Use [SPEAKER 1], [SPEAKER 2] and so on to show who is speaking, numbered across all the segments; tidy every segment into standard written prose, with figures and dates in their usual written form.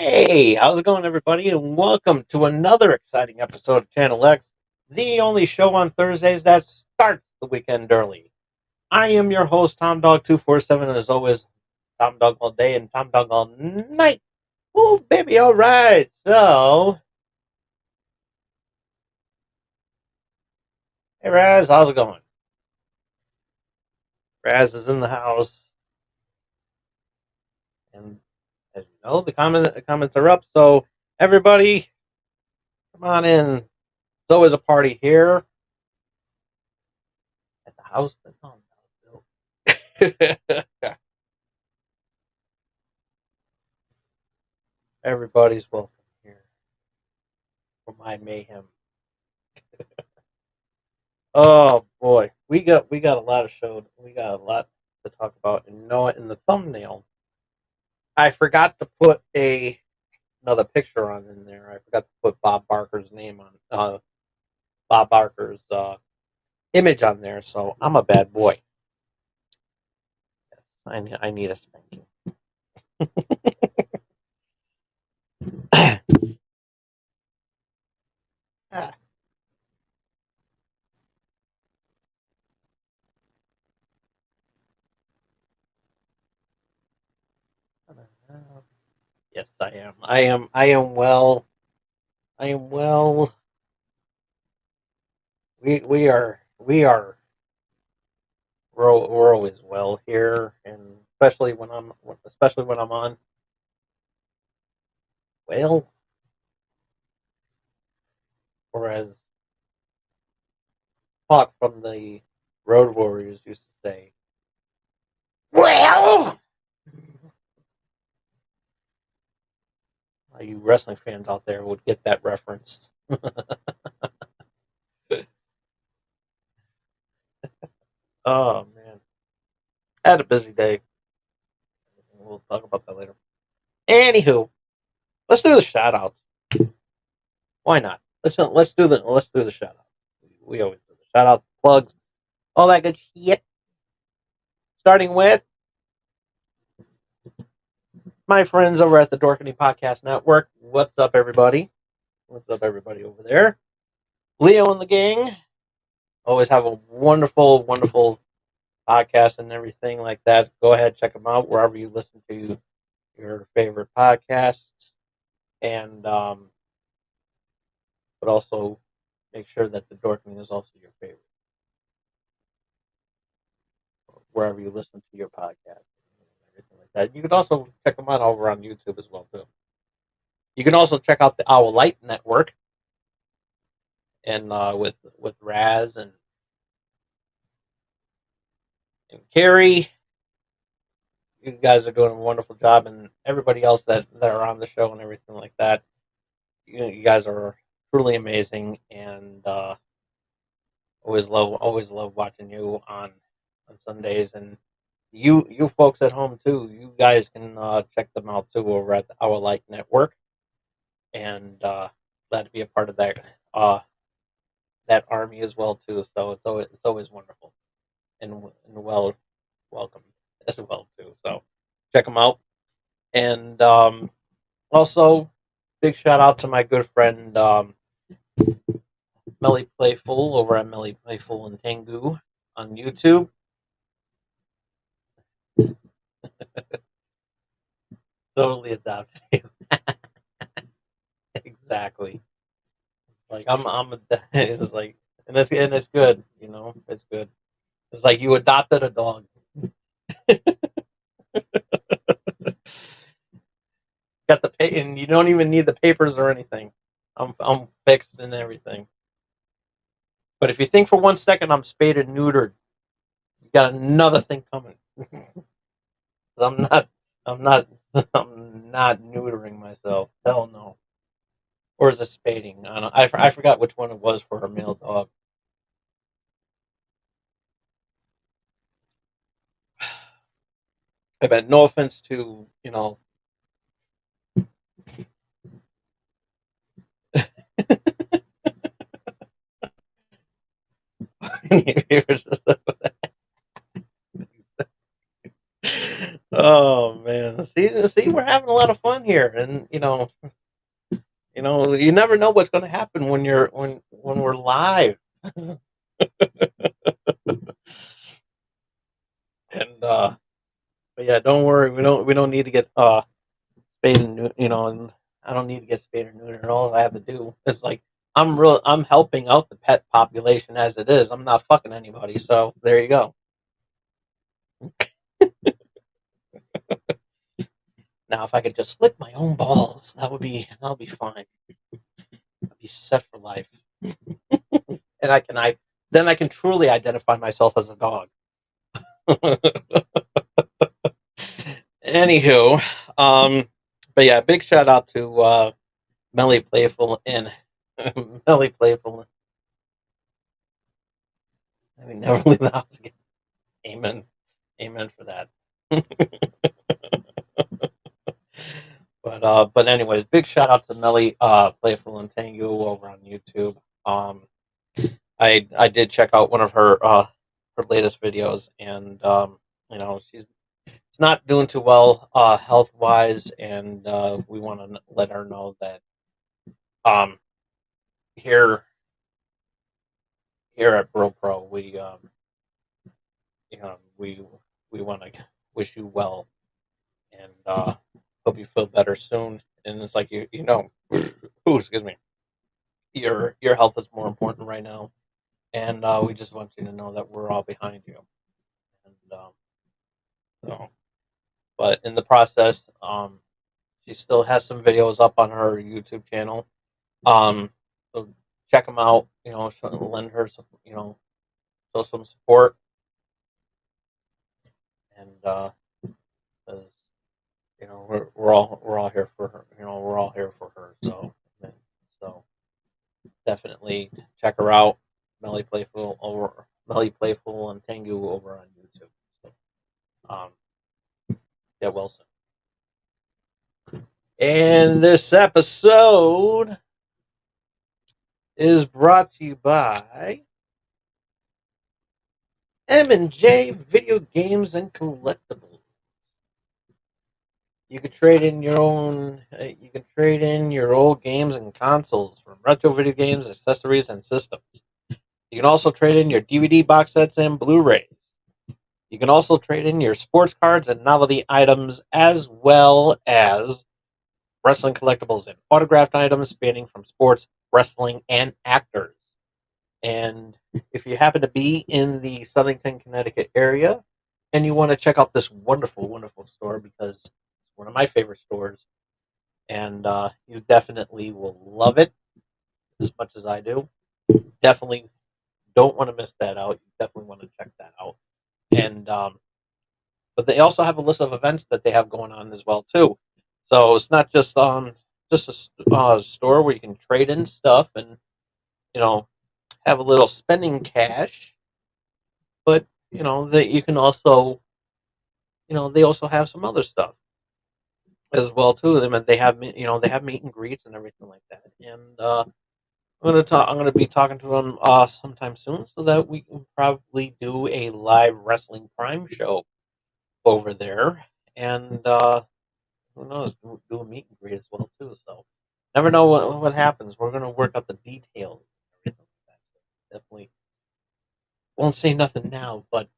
[SPEAKER 1] Hey, how's it going, everybody? And welcome to another exciting episode of Channel X, the only show on Thursdays that starts the weekend early. I am your host, Tom Dog 247, and as always, Tom Dog all day and Tom Dog all night. Oh, baby, all right. So, hey, Raz, how's it going? Raz is in the house, and as you know, the comments are up. So, everybody, come on in. It's always a party here at the house that Tom Dog built. Everybody's welcome here for my mayhem. Oh boy, we got a lot of show. We got a lot to talk about. And you know what? In the thumbnail, I forgot to put another picture on in there. I forgot to put Bob Barker's name on Bob Barker's image on there. So I'm a bad boy. Yes, I need a spanking. Yes, I am. I am. I am well. I am well. We're always well here, and especially when I'm on. Well, or as Hawk from the Road Warriors used to say, well, you wrestling fans out there would get that reference. Oh man, I had a busy day. We'll talk about that later. Anywho, let's do the shout outs. Why not? Let's do the shout outs. We always do the shout outs, plugs, all that good shit. Starting with my friends over at the Dorkany Podcast Network. What's up, everybody? What's up, everybody over there? Leo and the gang always have a wonderful, wonderful podcast and everything like that. Go ahead, check them out wherever you listen to your favorite podcasts, and but also make sure that the Dorkman is also your favorite wherever you listen to your podcast and everything like that. You can also check them out over on YouTube as well too. You can also check out the Owl Light Network and with Raz and Carrie. You guys are doing a wonderful job, and everybody else that are on the show and everything like that. You guys are truly amazing, and always love watching you on Sundays, and you folks at home too. You guys can check them out too over at the Our Light Network, and glad to be a part of that army as well too. So it's always wonderful and welcome as well too. So check them out, and also big shout out to my good friend Melly Playful over at Melly Playful and Tengu on YouTube. Totally adopted. Exactly. Like I'm a, it's like, and it's good. It's good. It's like you adopted a dog. Got the pay, and you don't even need the papers or anything. I'm fixed and everything. But if you think for 1 second I'm spayed and neutered, you got another thing coming. I'm not. I'm not. I'm not neutering myself. Hell no. Or is it spading? I don't. I forgot which one it was for a male dog. I bet. No offense to Oh man. See, see, we're having a lot of fun here, and you never know what's going to happen when we're live. And but yeah, don't worry, we don't need to get spayed and and I don't need to get spayed or neutered. All I have to do is like I'm helping out the pet population as it is. I'm not fucking anybody, so there you go. Now, if I could just lick my own balls, that would be fine. I'd be set for life, and then I can truly identify myself as a dog. Anywho, but yeah, big shout out to Melly Playful and Melly Playful. I mean, never leave the house again. Amen. Amen for that. But anyways, big shout out to Melly Playful and Tangu over on YouTube. Um, I did check out one of her latest videos, and she's not doing too well health wise, and we want to let her know that um here here at Bro Pro we want to wish you well, and hope you feel better soon. And it's like ooh, excuse me, your health is more important right now, and we just want you to know that we're all behind you. And so, but in the process, she still has some videos up on her YouTube channel. So check them out. Lend her some, show some support, and 'cause, we're all here for her. We're all here for her. So definitely check her out. Melly Playful and Tengu over on YouTube. So, um, yeah, Wilson. And this episode is brought to you by M&J Video Games and Collectibles. You can trade in your own. You can trade in your old games and consoles from retro video games, accessories, and systems. You can also trade in your DVD box sets and Blu-rays. You can also trade in your sports cards and novelty items, as well as wrestling collectibles and autographed items spanning from sports, wrestling, and actors. And if you happen to be in the Southington, Connecticut area, and you want to check out this wonderful, wonderful store because it's one of my favorite stores, and you definitely will love it as much as I do. Definitely don't want to miss that out. You definitely want to check that out. And but they also have a list of events that they have going on as well too. So it's not just a store where you can trade in stuff and have a little spending cash, but that you can also they also have some other stuff as well too. They have meet and greets and everything like that. And I'm gonna be talking to them sometime soon so that we can probably do a live wrestling prime show over there. And who knows, do a meet and greet as well too. So never know what happens. We're gonna work out the details and everything like that. So definitely won't say nothing now, but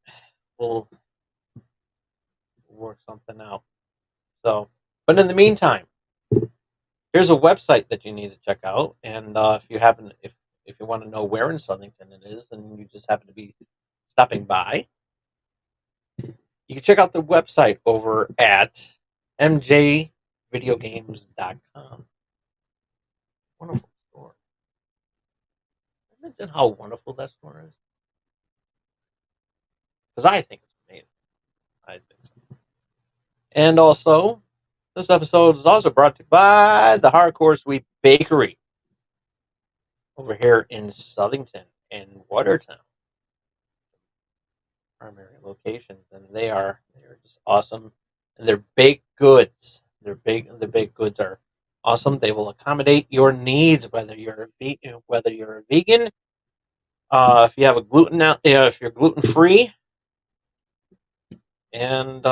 [SPEAKER 1] we'll work something out. So, but in the meantime, here's a website that you need to check out. And if you want to know where in Southington it is, and you just happen to be stopping by, you can check out the website over at mjvideogames.com. Wonderful store. Imagine how wonderful that store is. Because I think it's amazing. I think so. And also, this episode is also brought to you by the Hardcore Sweet Bakery over here in Southington and Watertown, primary locations, and they are just awesome. And their baked goods, their baked goods are awesome. They will accommodate your needs, whether you're a vegan, if you have a if you're gluten free, and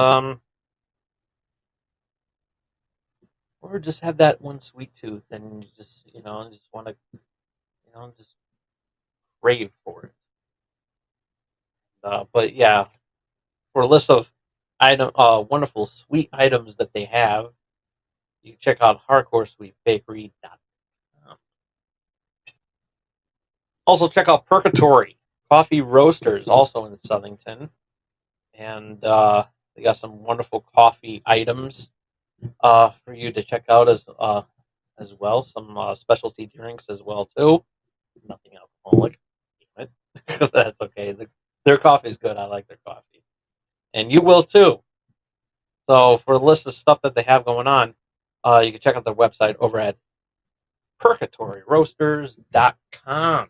[SPEAKER 1] or just have that one sweet tooth, and you just want to, just crave for it. But yeah, for a list of wonderful sweet items that they have, you check out hardcoresweetbakery.com. Also, check out Purgatory Coffee Roasters, also in Southington, and they got some wonderful coffee items for you to check out as well. Some specialty drinks as well too. Nothing alcoholic, that's okay. Their coffee is good. I like their coffee, and you will too. So for a list of stuff that they have going on, you can check out their website over at purgatoryroasters.com.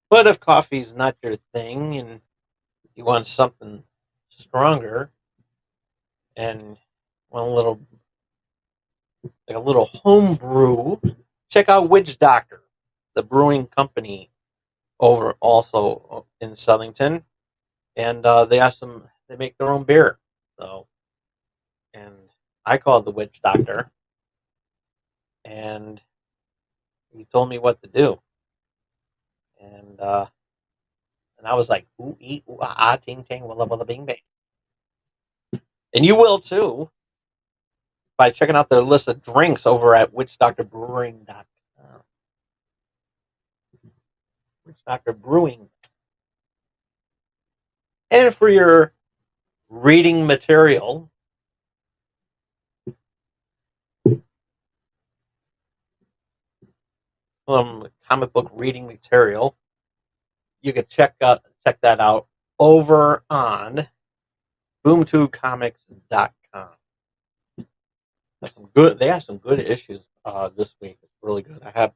[SPEAKER 1] But if coffee's not your thing and you want something stronger and want a little home brew, check out Witch Doctor, the brewing company over also in Southington, and they make their own beer. So, and I called the Witch Doctor, and he told me what to do, and I was like, ooh, ee, ooh, ah, ah, ting, ting, walla, walla, bing, bang. And you will too by checking out their list of drinks over at witchdoctorbrewing.com. Witch Doctor Brewing. And for your reading material, comic book reading material, you can check that out over on boom2comics.com. They have some good issues this week. It's really good. I've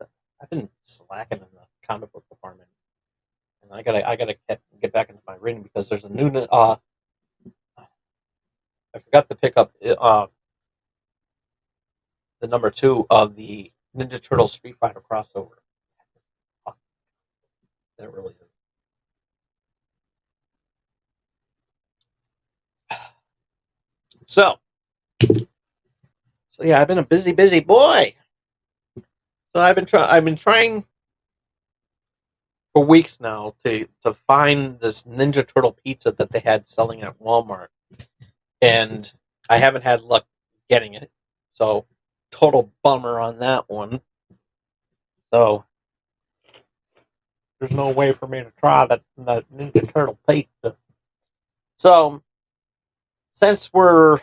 [SPEAKER 1] been slacking in the comic book department, and I gotta get back into my reading because there's a new I forgot to pick up the number 2 of the Ninja Turtle Street Fighter crossover. That really is. So yeah, I've been a busy boy. So I've been trying for weeks now to find this Ninja Turtle pizza that they had selling at Walmart, and I haven't had luck getting it. So total bummer on that one. So there's no way for me to try that Ninja Turtle pizza. So since we're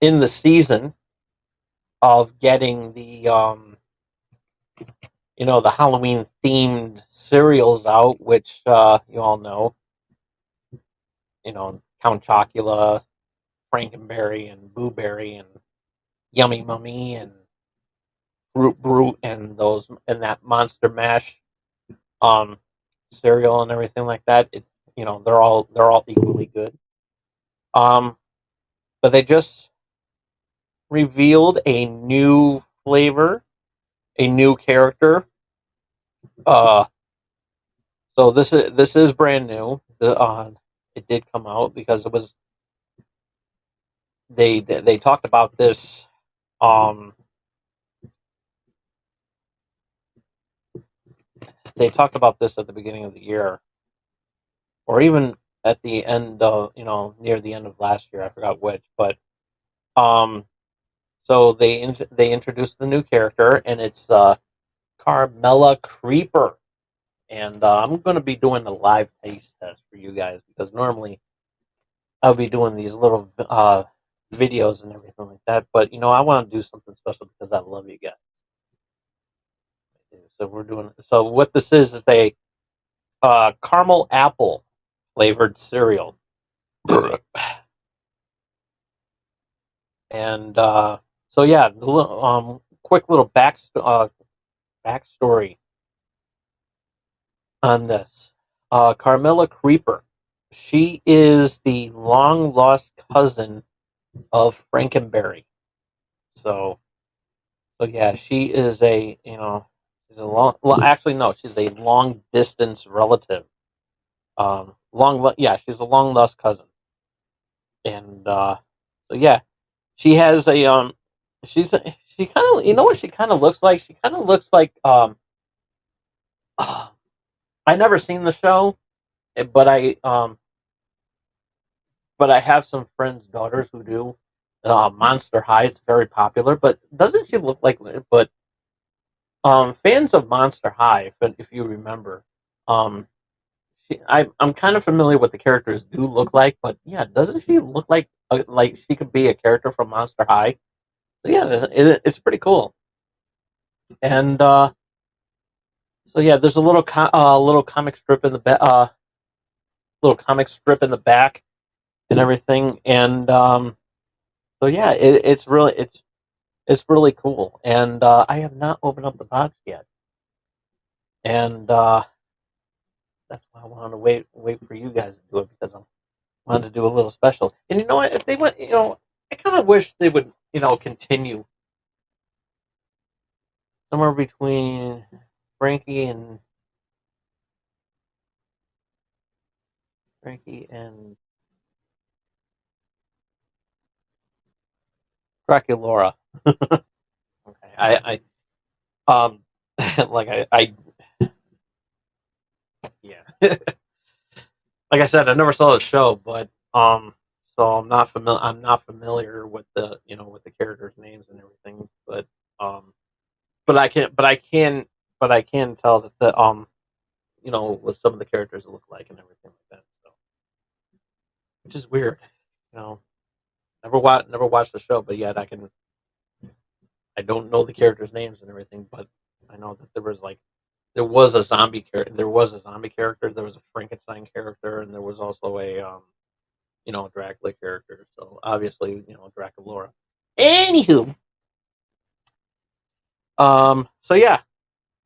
[SPEAKER 1] in the season of getting the Halloween themed cereals out, which you all know, Count Chocula, Frankenberry, and Blueberry, and Yummy Mummy, and Root Brute, and that Monster Mash um, cereal and everything like that. They're all equally good. Um, but they just revealed a new flavor, a new character. Uh, so this is brand new. It did come out because it was they talked about this. Um, they talked about this at the beginning of the year, or even at the end of near the end of last year. I forgot which, but um, so they introduced the new character, and it's Carmela Creeper. And I'm going to be doing a live taste test for you guys because normally I'll be doing these little videos and everything like that. But I want to do something special because I love you guys. So what this is a caramel apple flavored cereal, and so yeah, the quick little backstory on this. Carmilla Creeper. She is the long lost cousin of Frankenberry. So, yeah, she is she's a long. Well, actually, no, she's a long distance relative. Yeah, she's a long lost cousin. And so yeah, she has a she's she kind of, you know what she kind of looks like? She kind of looks like I never seen the show, but I have some friends' daughters who do. Monster High is very popular, but doesn't she look like? But fans of Monster High, if you remember, um, I'm kind of familiar with the characters do look like, but yeah, doesn't she look like she could be a character from Monster High? So yeah, it's pretty cool. And so yeah, there's a little comic strip in the little comic strip in the back and everything, and so yeah, it's really cool. And I have not opened up the box yet, and that's why I wanted to wait for you guys to do it because I wanted to do a little special. And you know what? If they went, I kind of wish they would, continue somewhere between Frankie and Frankie and Draculaura. Okay, like yeah, like I said, I never saw the show, but so I'm not familiar. I'm not familiar with the, with the characters' names and everything, um, but I can tell that what some of the characters look like and everything like that. So, which is weird, you know. Never watched the show, but yet I don't know the characters' names and everything, but I know that there was a zombie character. There was a zombie character. There was a Frankenstein character, and there was also a Dracula character. So obviously, Draculaura. Anywho, so yeah.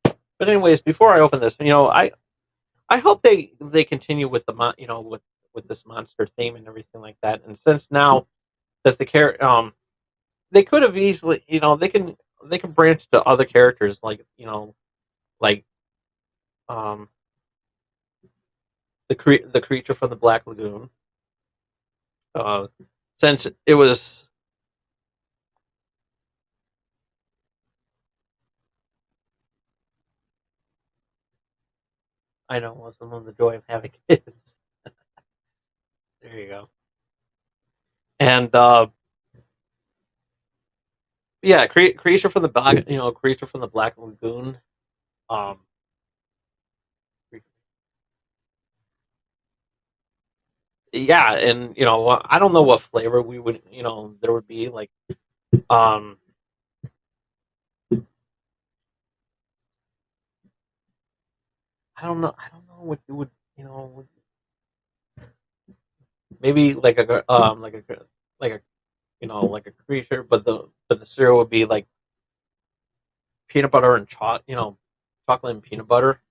[SPEAKER 1] But anyways, before I open this, I hope they continue with with this monster theme and everything like that. And since now that they could have easily, they can branch to other characters like um the creature from the Black Lagoon. Uh, since it was, I know, was the one the joy of having kids. There you go. And yeah, creature from the black, creature from the Black Lagoon. Um, yeah, and I don't know what flavor we would, there would be like. Um, I don't know what you would, maybe like a like a creature, but the cereal would be like peanut butter and chocolate and peanut butter.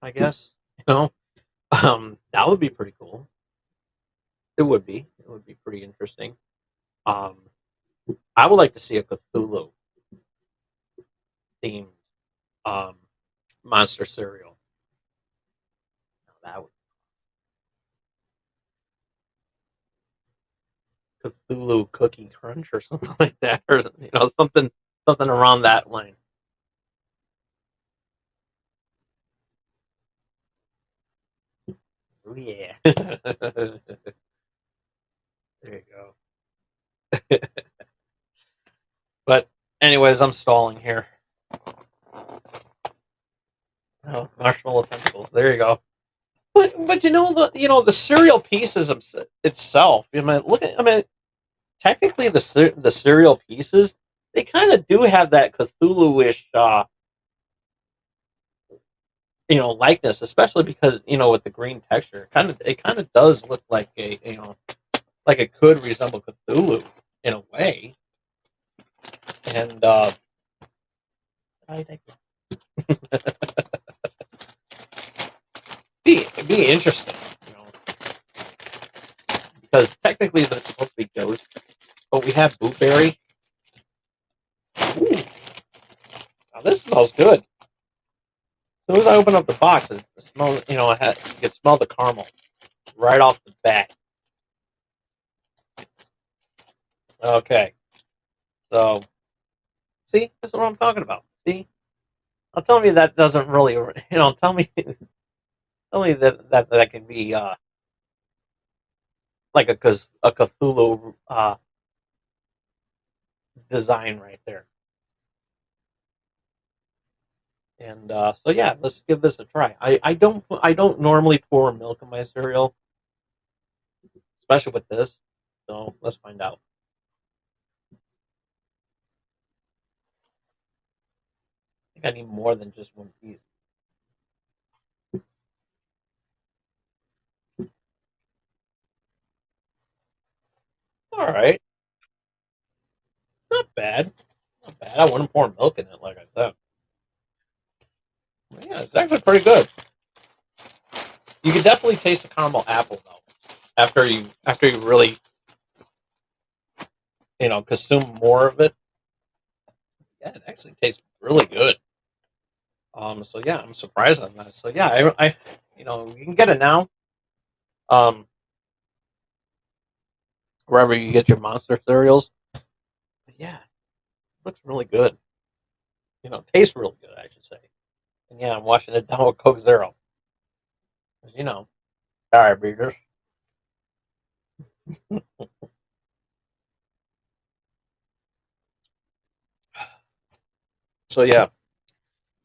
[SPEAKER 1] I guess that would be pretty cool. It would be. It would be pretty interesting. Um, I would like to see a Cthulhu themed um, monster cereal. That would Cthulhu Cookie Crunch or something like that, or something around that line. Oh yeah. There you go. But anyways, I'm stalling here. Oh, marshmallow tentacles. There you go. But the cereal pieces itself. I mean, technically the cereal pieces, they kind of do have that Cthulhu-ish likeness, especially because with the green texture, it kind of does look like like it could resemble Cthulhu in a way. And I think be interesting, because technically they're supposed to be ghosts, but we have blueberry. Ooh, now this smells good. As soon as I open up the box, it smells. You can smell the caramel right off the bat. Okay, so see, that's what I'm talking about. See, tell me that doesn't really, tell me, tell me that can be like a Cthulhu design right there. And so yeah, let's give this a try. I don't normally pour milk in my cereal, especially with this. So let's find out. I think I need more than just one piece. All right, not bad, not bad. I wouldn't pour milk in it like I said. Yeah, it's actually pretty good. You can definitely taste the caramel apple though after you really consume more of it. Yeah, it actually tastes really good. So yeah, I'm surprised on that. So yeah, you can get it now. Um, wherever you get your monster cereals. But yeah, it looks really good. Tastes really good, I should say. And yeah, I'm washing it down with Coke Zero. 'Cause, diabetes. So yeah.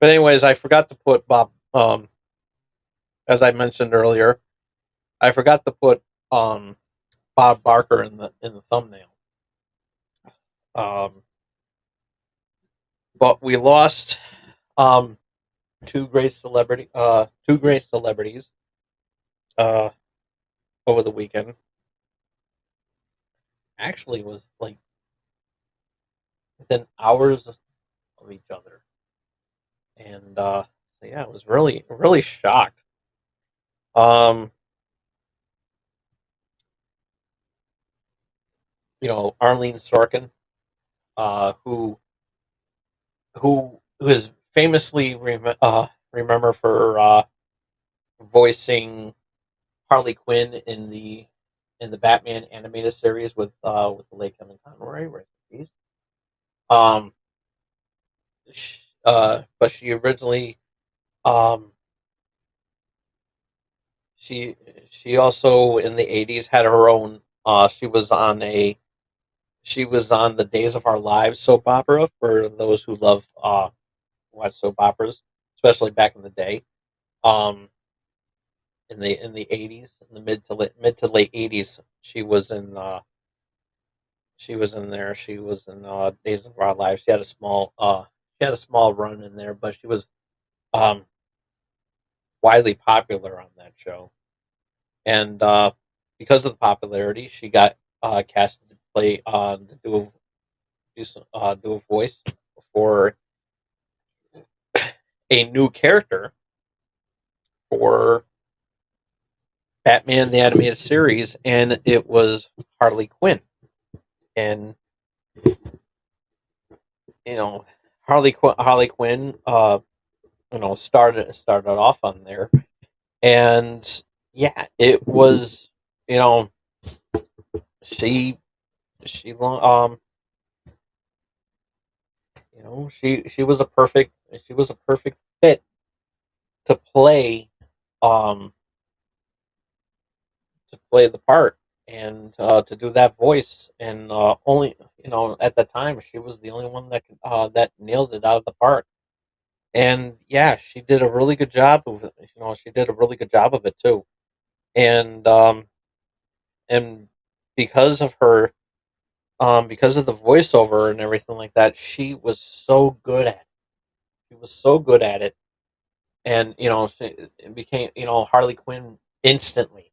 [SPEAKER 1] But anyways, I forgot to put Bob. As I mentioned earlier, I forgot to put um Bob Barker in the thumbnail. Um, but we lost um two great celebrities uh over the weekend. Actually, it was like within hours of each other, and so yeah, I was really really shocked. Um, Arlene Sorkin, who is famously remember for voicing Harley Quinn in the Batman animated series with the late Kevin Conroy, rest in peace. Um, but um, she she also in the '80s had her own. She was on the Days of Our Lives soap opera for those who love watch soap operas, especially back in the day. Um, in the '80s, in the mid to late '80s, she was in there. She was in Days of Our Lives. She had a small run in there, but she was um, widely popular on that show. And because of the popularity, she got casted to play to do a voice for a new character for Batman the Animated Series, and it was Harley Quinn. And you know, Harley Quinn, started off on there, and yeah, it was, you know, she she she was a perfect fit to play um the part and to do that voice, and only at the time she was the only one that nailed it out of the park. And yeah, she did a really good job of it. She did a really good job of it too. And and because of her, because of the voiceover and everything like that, she was so good at it. She was so good at it, and it became, Harley Quinn instantly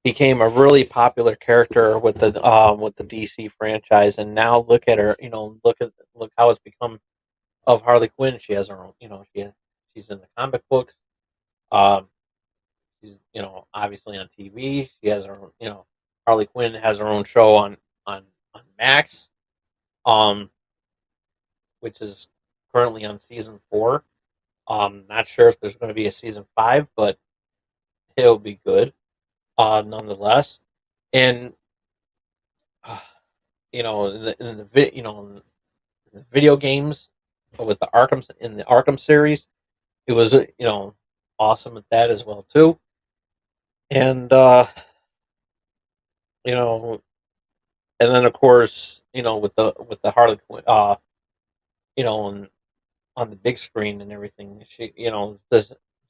[SPEAKER 1] became a really popular character with the DC franchise. And now look at her. Look how it's become of Harley Quinn. She has her own. She's in the comic books. Um, she's obviously on TV. She has her own. Harley Quinn has her own show on Max, um, which is currently on season 4. Not sure if there's going to be a season 5, but it'll be good nonetheless. And in the video games with the Arkham in the Arkham series. It was awesome at that as well too. And you know, and then of course with the Harley Quinn, on the big screen and everything, she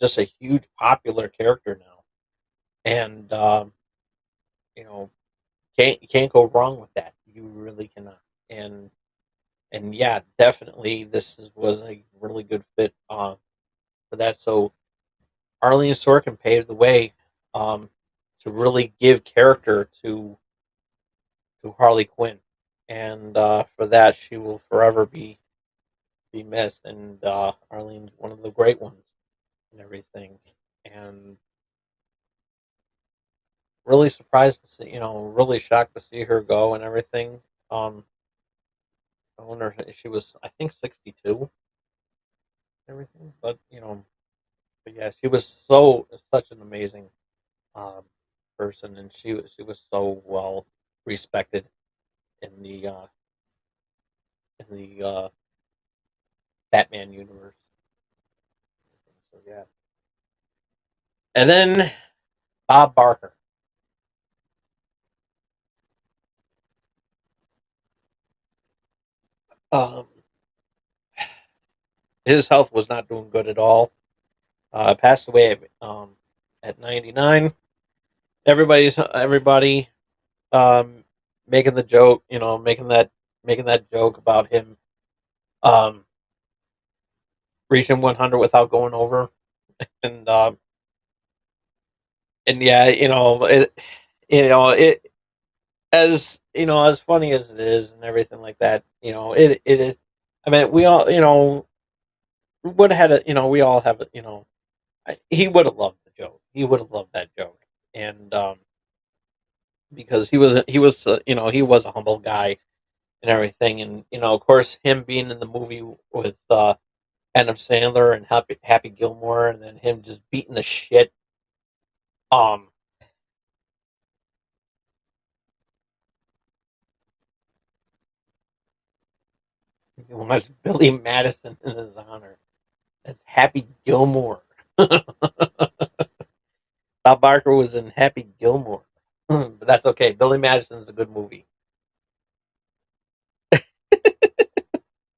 [SPEAKER 1] just a huge popular character now, and you know can't go wrong with that. You really cannot. And yeah, definitely was a really good fit for that. So Arlene Sorkin paved the way um, to really give character to Harley Quinn, and for that she will forever be missed. And Arlene's one of the great ones and everything, and really surprised to see, really shocked to see her go and everything. Um, I wonder if she was, I think, 62 and everything, but yeah, she was such an amazing um, person, and she was so well respected in the Batman universe. So yeah, and then Bob Barker. Um, his health was not doing good at all. Passed away at 99. Everybody um, making the joke, making that joke about him um, reaching 100 without going over, and yeah, it as funny as it is and everything like that. It is. I mean, we all would have had a we all have a he would have loved the joke. He would have loved that joke, and because he was a humble guy and everything, and of course him being in the movie with Adam Sandler and Happy Gilmore, and then him just beating the shit. Um, he wants Billy Madison in his honor. That's Happy Gilmore. Bob Barker was in Happy Gilmore, but that's okay. Billy Madison is a good movie.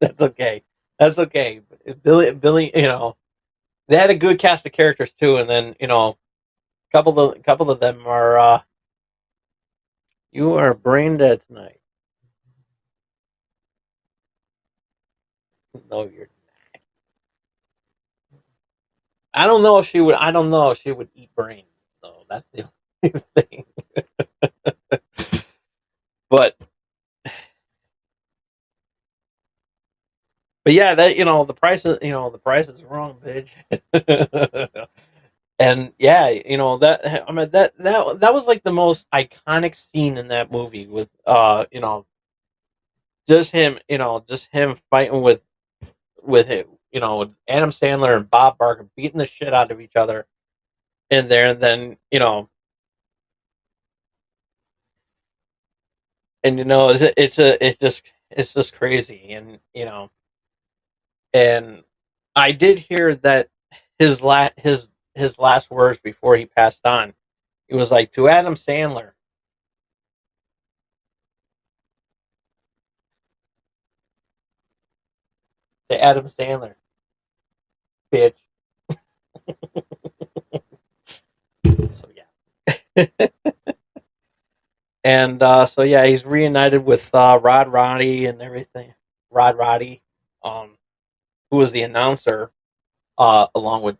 [SPEAKER 1] That's okay. That's okay. Billy, they had a good cast of characters too, and then a couple of them are you are brain dead tonight. No, you're. I don't know if she would. I don't know if she would eat brains. So that's the only thing. But yeah, that the price is wrong, bitch. And yeah, that I mean that was like the most iconic scene in that movie with just him fighting with it, Adam Sandler and Bob Barker beating the shit out of each other in there, and then and it's just crazy, and and I did hear that his last words before he passed on, it was like to Adam Sandler, bitch. So yeah, and so yeah, he's reunited with Rod Roddy and everything. Rod Roddy, um, who was the announcer, along with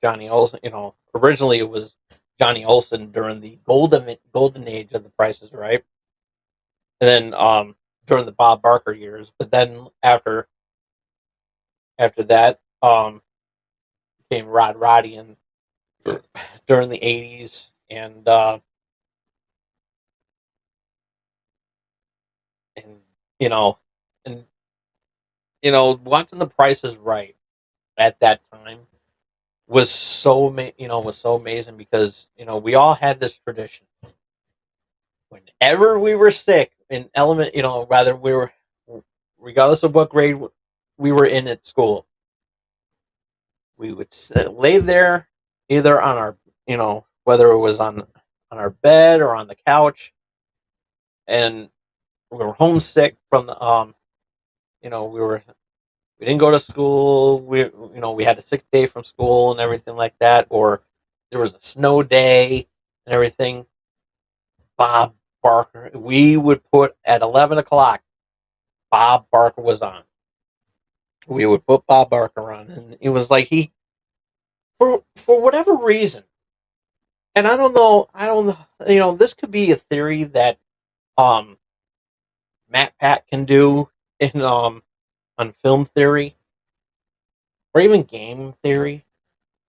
[SPEAKER 1] Johnny Olsen. Originally it was Johnny Olsen during the golden age of The Price is Right, and then during the Bob Barker years. But then after that, came Rod Roddy and during the '80s, and you know, and watching The Price is Right at that time was so amazing because we all had this tradition Whenever we were sick in element, rather we were, regardless of what grade we were in at school, we would lay there either on our, whether it was on our bed or on the couch, and we were homesick from the, we didn't go to school. We had a sick day from school and everything like that, or there was a snow day and everything. Bob Barker, we would put at 11 o'clock. Bob Barker was on. We would put Bob Barker on, and it was like he, for whatever reason, and I don't know, this could be a theory that um Matt Pat can do in on film theory or even game theory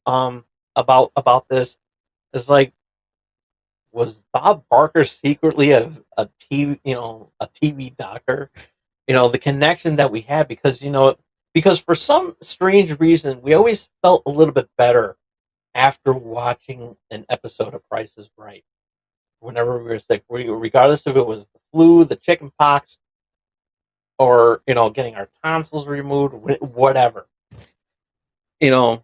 [SPEAKER 1] about this. Is like, was Bob Barker secretly a TV, a TV doctor? The connection that we had, because because for some strange reason we always felt a little bit better after watching an episode of Price is Right. Whenever we were sick, regardless if it was the flu, the chicken pox, or getting our tonsils removed, whatever, you know,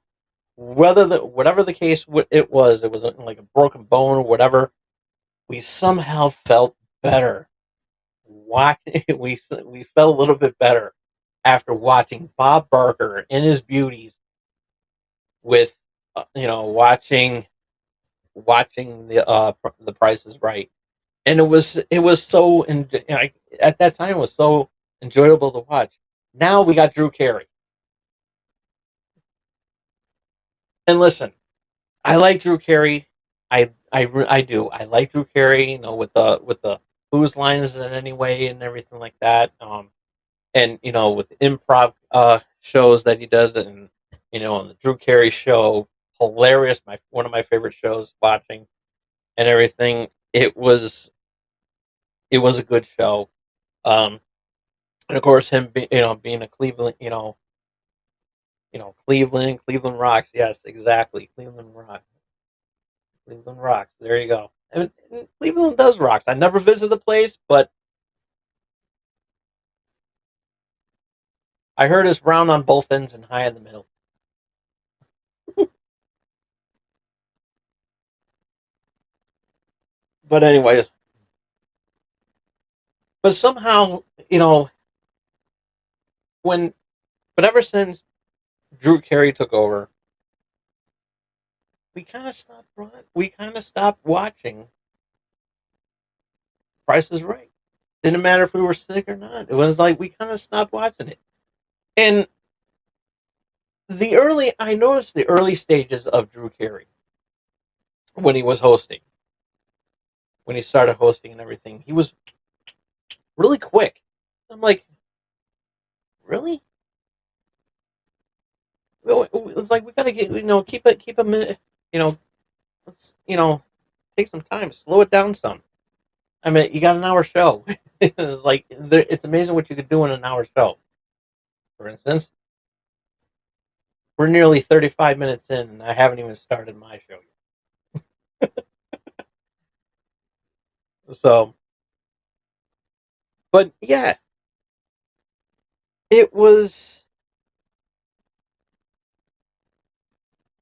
[SPEAKER 1] whatever the case it was like a broken bone or whatever. We somehow felt better. We felt a little bit better after watching Bob Barker in his beauties with watching the Price is Right, and it was so, at that time it was so enjoyable to watch. Now we got Drew Carey, and listen, I like Drew Carey. I do. I like Drew Carey. With the whose line is it anyway and everything like that. And with improv shows that he does, and on the Drew Carey show, hilarious. One of my favorite shows watching and everything. It was a good show. Um, and of course him being a Cleveland, Cleveland rocks. Yes, exactly. Cleveland rocks. There you go. And Cleveland does rocks. I never visited the place, but I heard it's round on both ends and high in the middle. But anyways, but somehow, when but ever since Drew Carey took over, we kind of stopped watching Price is Right. Didn't matter if we were sick or not. It was like we kind of stopped watching it. And I noticed the early stages of Drew Carey when he was hosting, when he started hosting and everything. He was really quick. I'm like, really? It's like we gotta get, keep a minute, let's, take some time, slow it down some. I mean, you got an hour show. It's like, it's amazing what you could do in an hour show. For instance, we're nearly 35 minutes in, and I haven't even started my show yet. So, but yeah, it was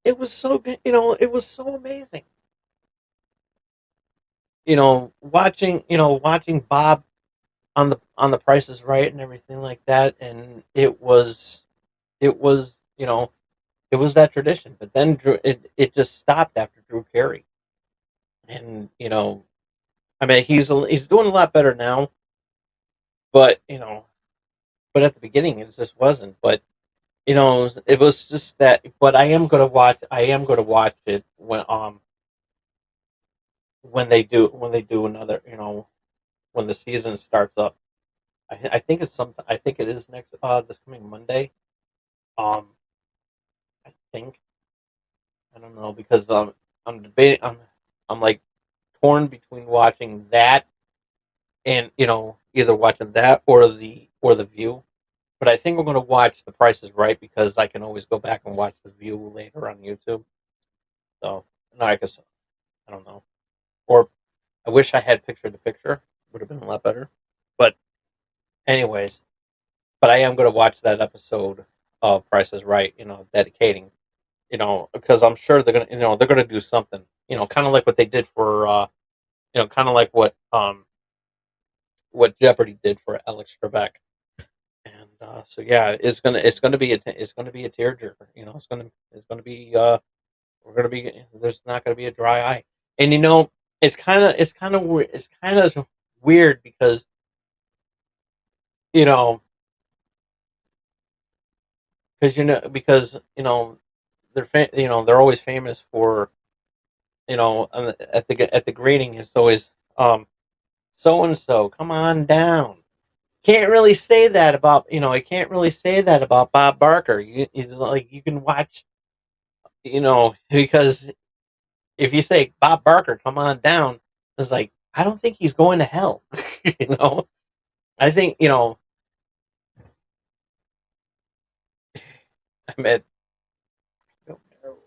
[SPEAKER 1] it was so good. It was so amazing. Watching Bob on the Price is Right and everything like that, and it was it was that tradition. But then it just stopped after Drew Carey, and I mean, he's doing a lot better now, but at the beginning it just wasn't. But it was just that. But I am going to watch it when they do another, when the season starts up. I think it is next this coming Monday. Um, I think, I don't know, because I'm debating. I'm like torn between watching that and either watching that or the View. But I think I'm going to watch The Price is Right, because I can always go back and watch the View later on YouTube. So no, I guess I don't know. Or I wish I had picture to picture. Would have been a lot better. But anyways, but I am going to watch that episode of Price is Right. Dedicating. Because I'm sure they're gonna, they're gonna do something. Kind of like what they did for, kind of like what Jeopardy did for Alex Trebek. And so yeah, it's gonna be a tearjerker. It's gonna be we're gonna be there's not gonna be a dry eye. And it's kind of weird because you know because they're always famous for at the grading it's always so and so come on down. Can't really say that about I can't really say that about Bob Barker. He's like you can watch because if you say Bob Barker, come on down, it's like I don't think he's going to hell. you know, I think I mean, I don't know.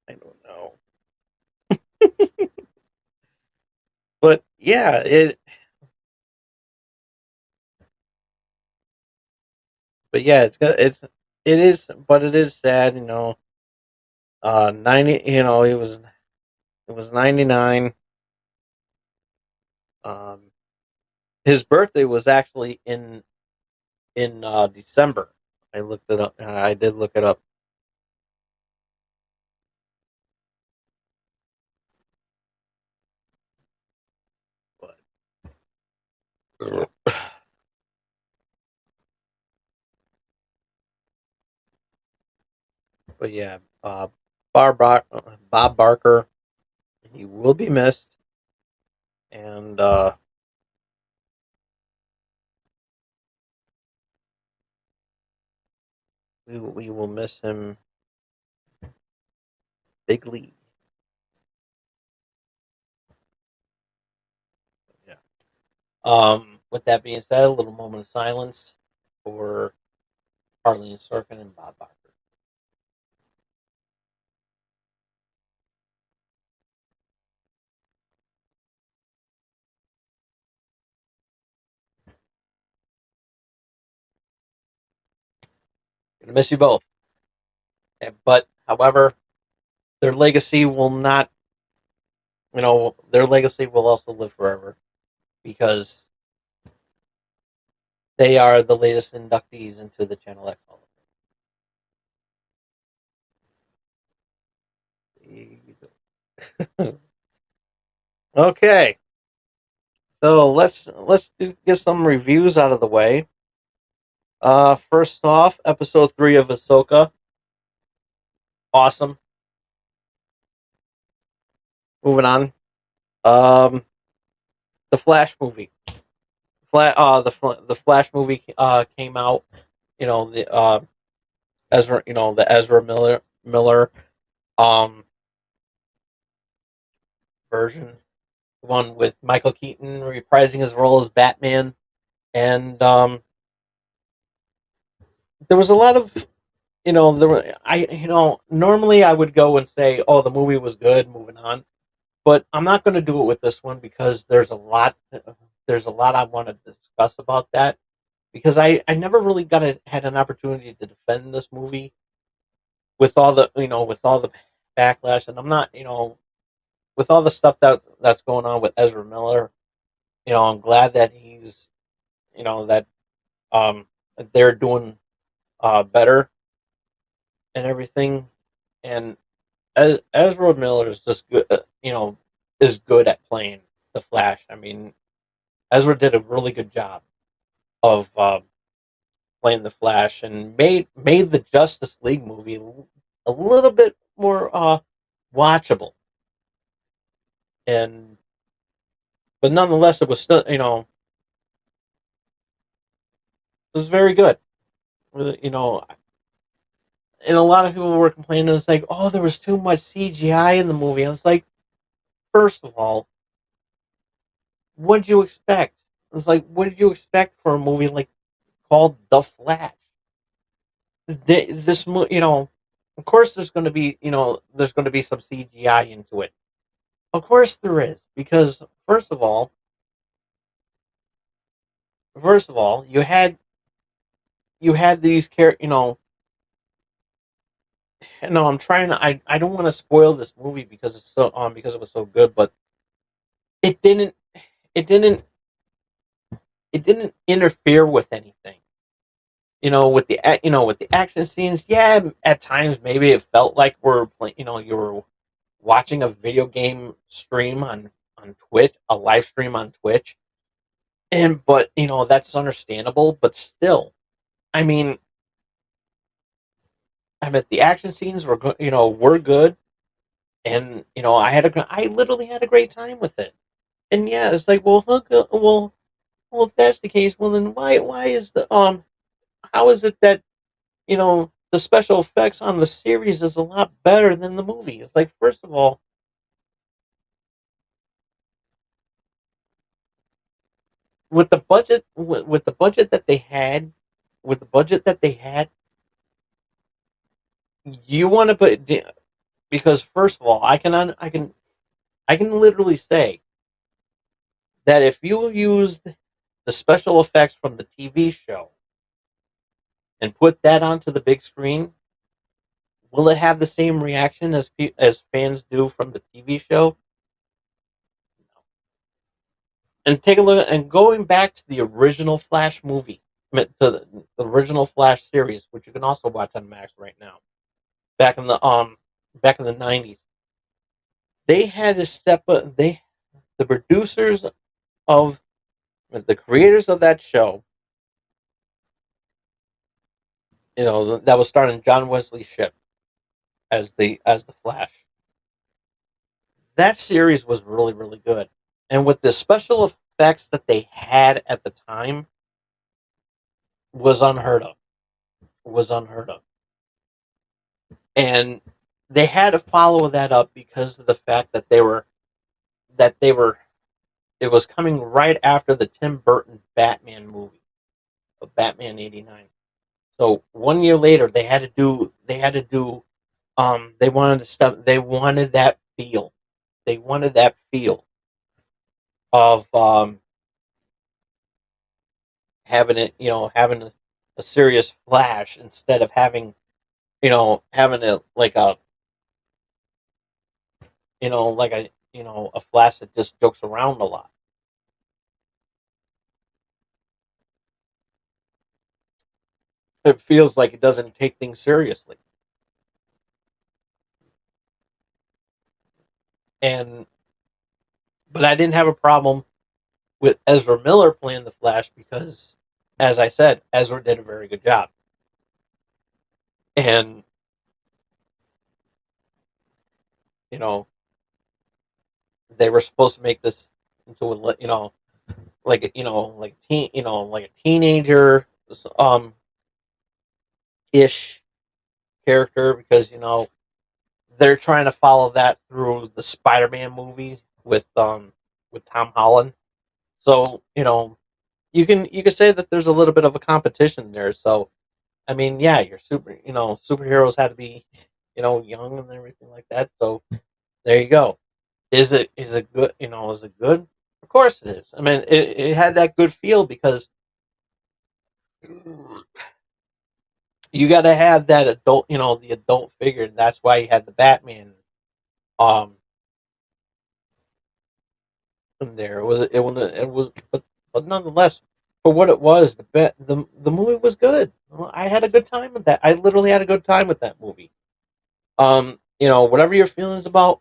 [SPEAKER 1] I don't know, but yeah, but yeah, it is, but it is sad. 90. It was 99. Um, his birthday was actually in December. I looked it up. I did look it up. But but yeah, Bob Barker, he will be missed, and we will miss him bigly. Yeah. With that being said, a little moment of silence for Harleen Sorkin and Bob Barker. Gonna miss you both. But however, their legacy will not. Their legacy will also live forever because they are the latest inductees into the Channel X Hall of Fame. Okay, so get some reviews out of the way. First off, episode 3 of Ahsoka, awesome. Moving on. The Flash movie. The Flash movie came out. The Ezra Miller um version, one with Michael Keaton reprising his role as Batman, and there was a lot of there were I normally I would go and say, oh, the movie was good, moving on, but I'm not going to do it with this one because there's a lot I want to discuss about that because I never really had an opportunity to defend this movie with all the backlash, and I'm not with all the stuff that's going on with Ezra Miller. I'm glad that he's that um they're doing better and everything, and Ezra Miller is just good, is good at playing the Flash. I mean, Ezra did a really good job of playing the Flash and made the Justice League movie a little bit more watchable. And but nonetheless, it was still it was very good. You know, and a lot of people were complaining. It's like, oh, there was too much CGI in the movie. I was like, first of all, what did you expect? It's like, what did you expect for a movie like called The Flash? Of course, there's going to be some CGI into it, Of course there is, because first of all, you had these no, I'm trying to. I don't want to spoil this movie because it's so because it was so good, but it didn't it didn't it didn't interfere with anything. With with the action scenes. Yeah, at times maybe it felt like we're playing. You were watching a video game stream on Twitch, a live stream on Twitch, and but that's understandable. But still, I mean, the action scenes were good. Were good, and I literally had a great time with it. And yeah, it's like, well, well, if that's the case, well then why is the how is it that the special effects on the series is a lot better than the movie? It's like, first of all, with the budget that they had, with the budget that they had, you want to put because first of all, I can literally say that if you used the special effects from the TV show and put that onto the big screen, will it have the same reaction as fans do from the TV show? And take a look and going back to the original Flash movie, to the original Flash series, which you can also watch on Max right now. Back in the '90s, they had to step up. The producers of the creators of that show, that was starring John Wesley Shipp as the Flash. That series was really really good, and with the special effects that they had at the time was unheard of. Was unheard of, and they had to follow that up because of the fact that they were it was coming right after the Tim Burton Batman movie of Batman '89. So 1 year later, they had to do they wanted to stop they wanted that feel they wanted that feel of having it having a serious Flash instead of having it like a a Flash that just jokes around a lot. It feels like it doesn't take things seriously. And but I didn't have a problem with Ezra Miller playing the Flash because, as I said, Ezra did a very good job. And you know they were supposed to make this into a like like a teenager um ish character because they're trying to follow that through the Spider-Man movie with Tom Holland. So you can say that there's a little bit of a competition there. So I mean, yeah, your superheroes had to be young and everything like that. So there you go. Is it good? Is it good? Of course it is. I mean, it had that good feel because you got to have that adult, the adult figure. That's why you had the Batman um in there. But nonetheless, for what it was, the movie was good. I had a good time with that. I literally had a good time with that movie. Whatever your feelings about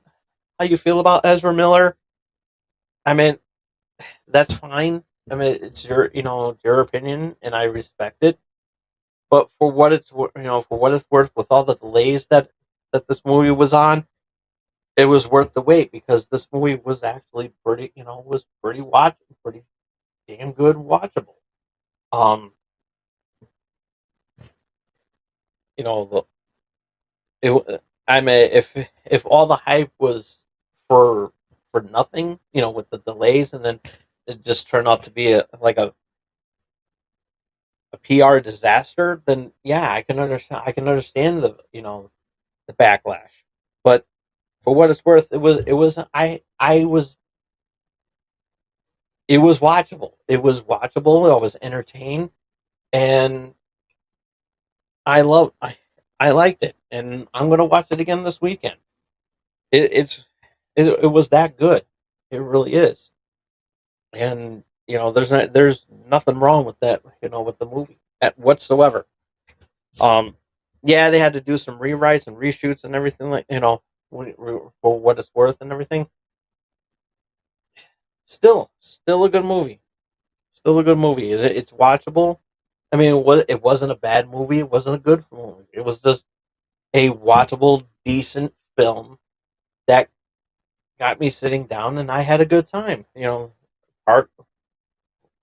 [SPEAKER 1] how you feel about Ezra Miller, I mean, that's fine. I mean, it's your opinion, and I respect it. But for what it's worth, with all the delays that this movie was on, it was worth the wait because this movie was actually was pretty damn good watchable. Um, you know, I mean, if all the hype was for for nothing, with the delays, and then it just turned out to be a PR disaster, then yeah, I can understand. I can understand the backlash, but For what it's worth, it was watchable. It was watchable. I was entertained, and I liked it, and I'm gonna watch it again this weekend. It was that good. It really is, and there's nothing wrong with that. With the movie whatsoever. Um, yeah, they had to do some rewrites and reshoots and everything for what it's worth and everything. Still a good movie. Still a good movie. It's watchable. I mean, it wasn't a bad movie. It wasn't a good movie. It was just a watchable, decent film that got me sitting down, and I had a good time. Part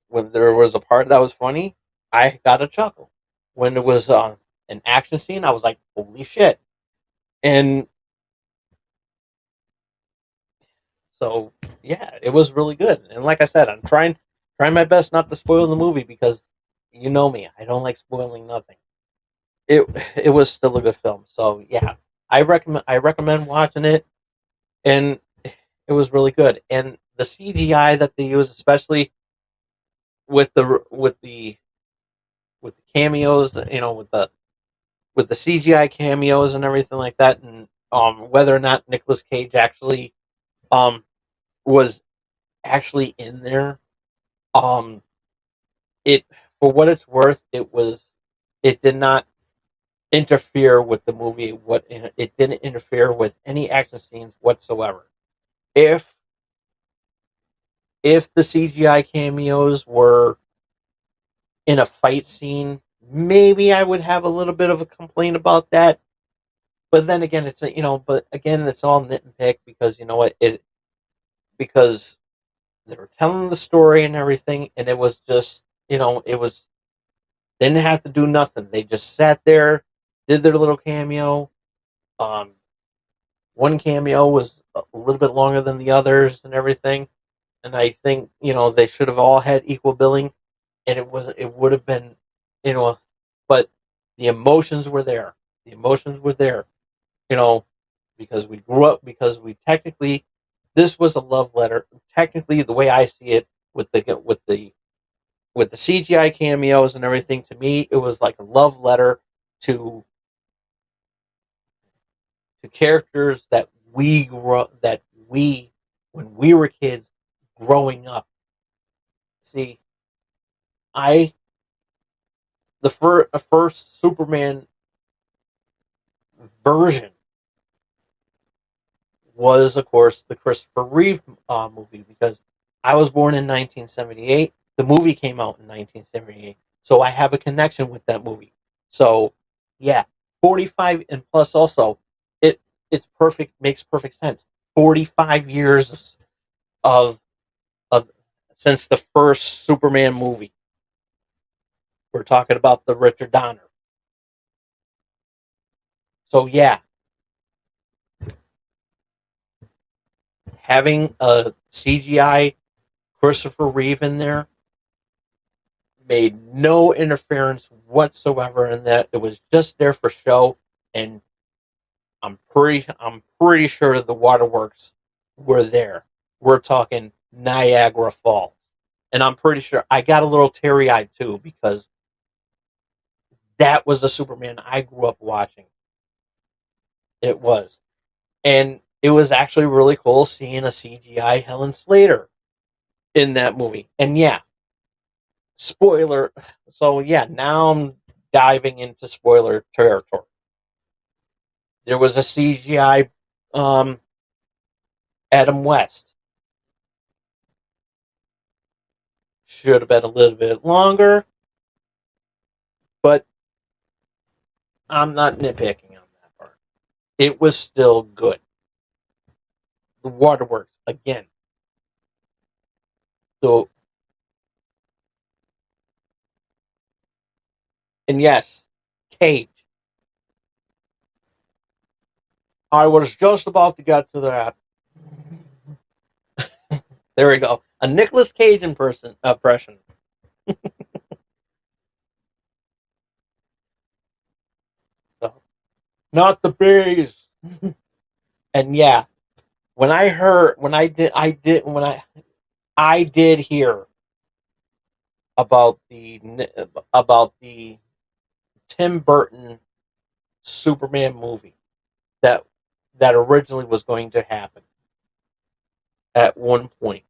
[SPEAKER 1] when there was a part that was funny, I got a chuckle. When it was an action scene, I was like, "Holy shit!" And so, yeah, it was really good. And like I said, I'm trying my best not to spoil the movie because you know me, I don't like spoiling nothing. It it was still a good film. So yeah, I recommend watching it, and it was really good. And the CGI that they use, especially with the cameos, with the CGI cameos and everything like that, and whether or not Nicolas Cage actually um was actually in there, um it for what it's worth, it did not interfere with the movie. It didn't interfere with any action scenes whatsoever. If if the CGI cameos were in a fight scene, maybe I would have a little bit of a complaint about that. But then again, but again, it's all nitpick because you know what it because they were telling the story and everything, and it was just it was they didn't have to do nothing. They just sat there, did their little cameo. Um, One cameo was a little bit longer than the others and everything, and I think they should have all had equal billing, and it would have been you know, but the emotions were there. The emotions were there, you know, because we grew up because we technically this was a love letter. Technically, the way I see it, with the CGI cameos and everything, to me, it was like a love letter to characters that we when we were kids growing up. See, I the first Superman version was, of course, the Christopher Reeve movie because I was born in 1978. The movie came out in 1978, so I have a connection with that movie. So, yeah, 45 and plus also, it it's perfect, makes perfect sense. 45 years of of since the first Superman movie. We're talking about the Richard Donner. So yeah, having a CGI Christopher Reeve in there made no interference whatsoever in that. It was just there for show, and I'm pretty sure the waterworks were there. We're talking Niagara Falls. And I'm pretty sure I got a little teary eyed too because that was the Superman I grew up watching. It was. And it was actually really cool seeing a CGI Helen Slater in that movie. And yeah, spoiler. So yeah, now I'm diving into spoiler territory. There was a CGI Adam West. Should have been a little bit longer, but I'm not nitpicking on that part. It was still good. The waterworks again. So, and yes, Cage. I was just about to get to that. There we go. A Nicolas Cage impression. So, not the bees. And yeah, when I did hear about the Tim Burton Superman movie that that originally was going to happen at one point,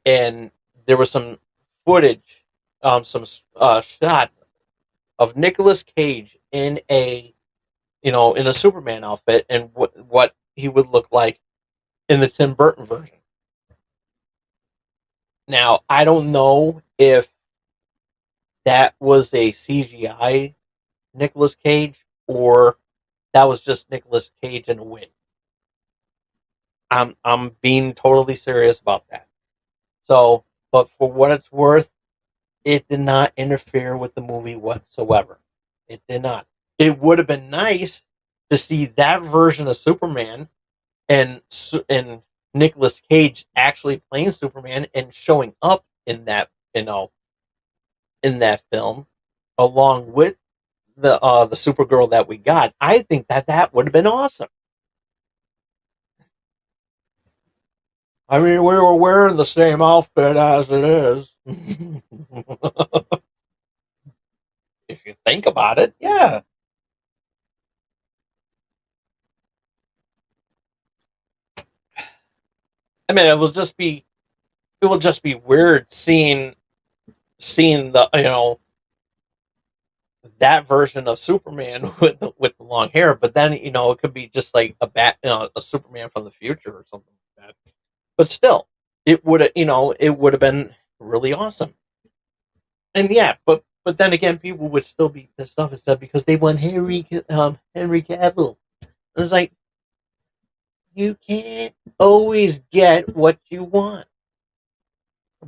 [SPEAKER 1] and there was some footage, some shot of Nicolas Cage in a Superman outfit, and what he would look like in the Tim Burton version. Now, I don't know if that was a CGI Nicolas Cage or that was just Nicolas Cage in a wig. I'm being totally serious about that. So, but for what it's worth, it did not interfere with the movie whatsoever. It did not. It would have been nice to see that version of Superman and Nicolas Cage actually playing Superman and showing up in that film along with the Supergirl that we got. I think that would have been awesome. I mean, we were wearing the same outfit as it is. If you think about it, yeah. I mean, it will just be weird seeing that version of Superman with the long hair, but then it could be just like a Superman from the future or something like that. But still, it would have been really awesome. And yeah, but then again, people would still be pissed off and stuff because they want Henry Cavill. It's like you can't always get what you want,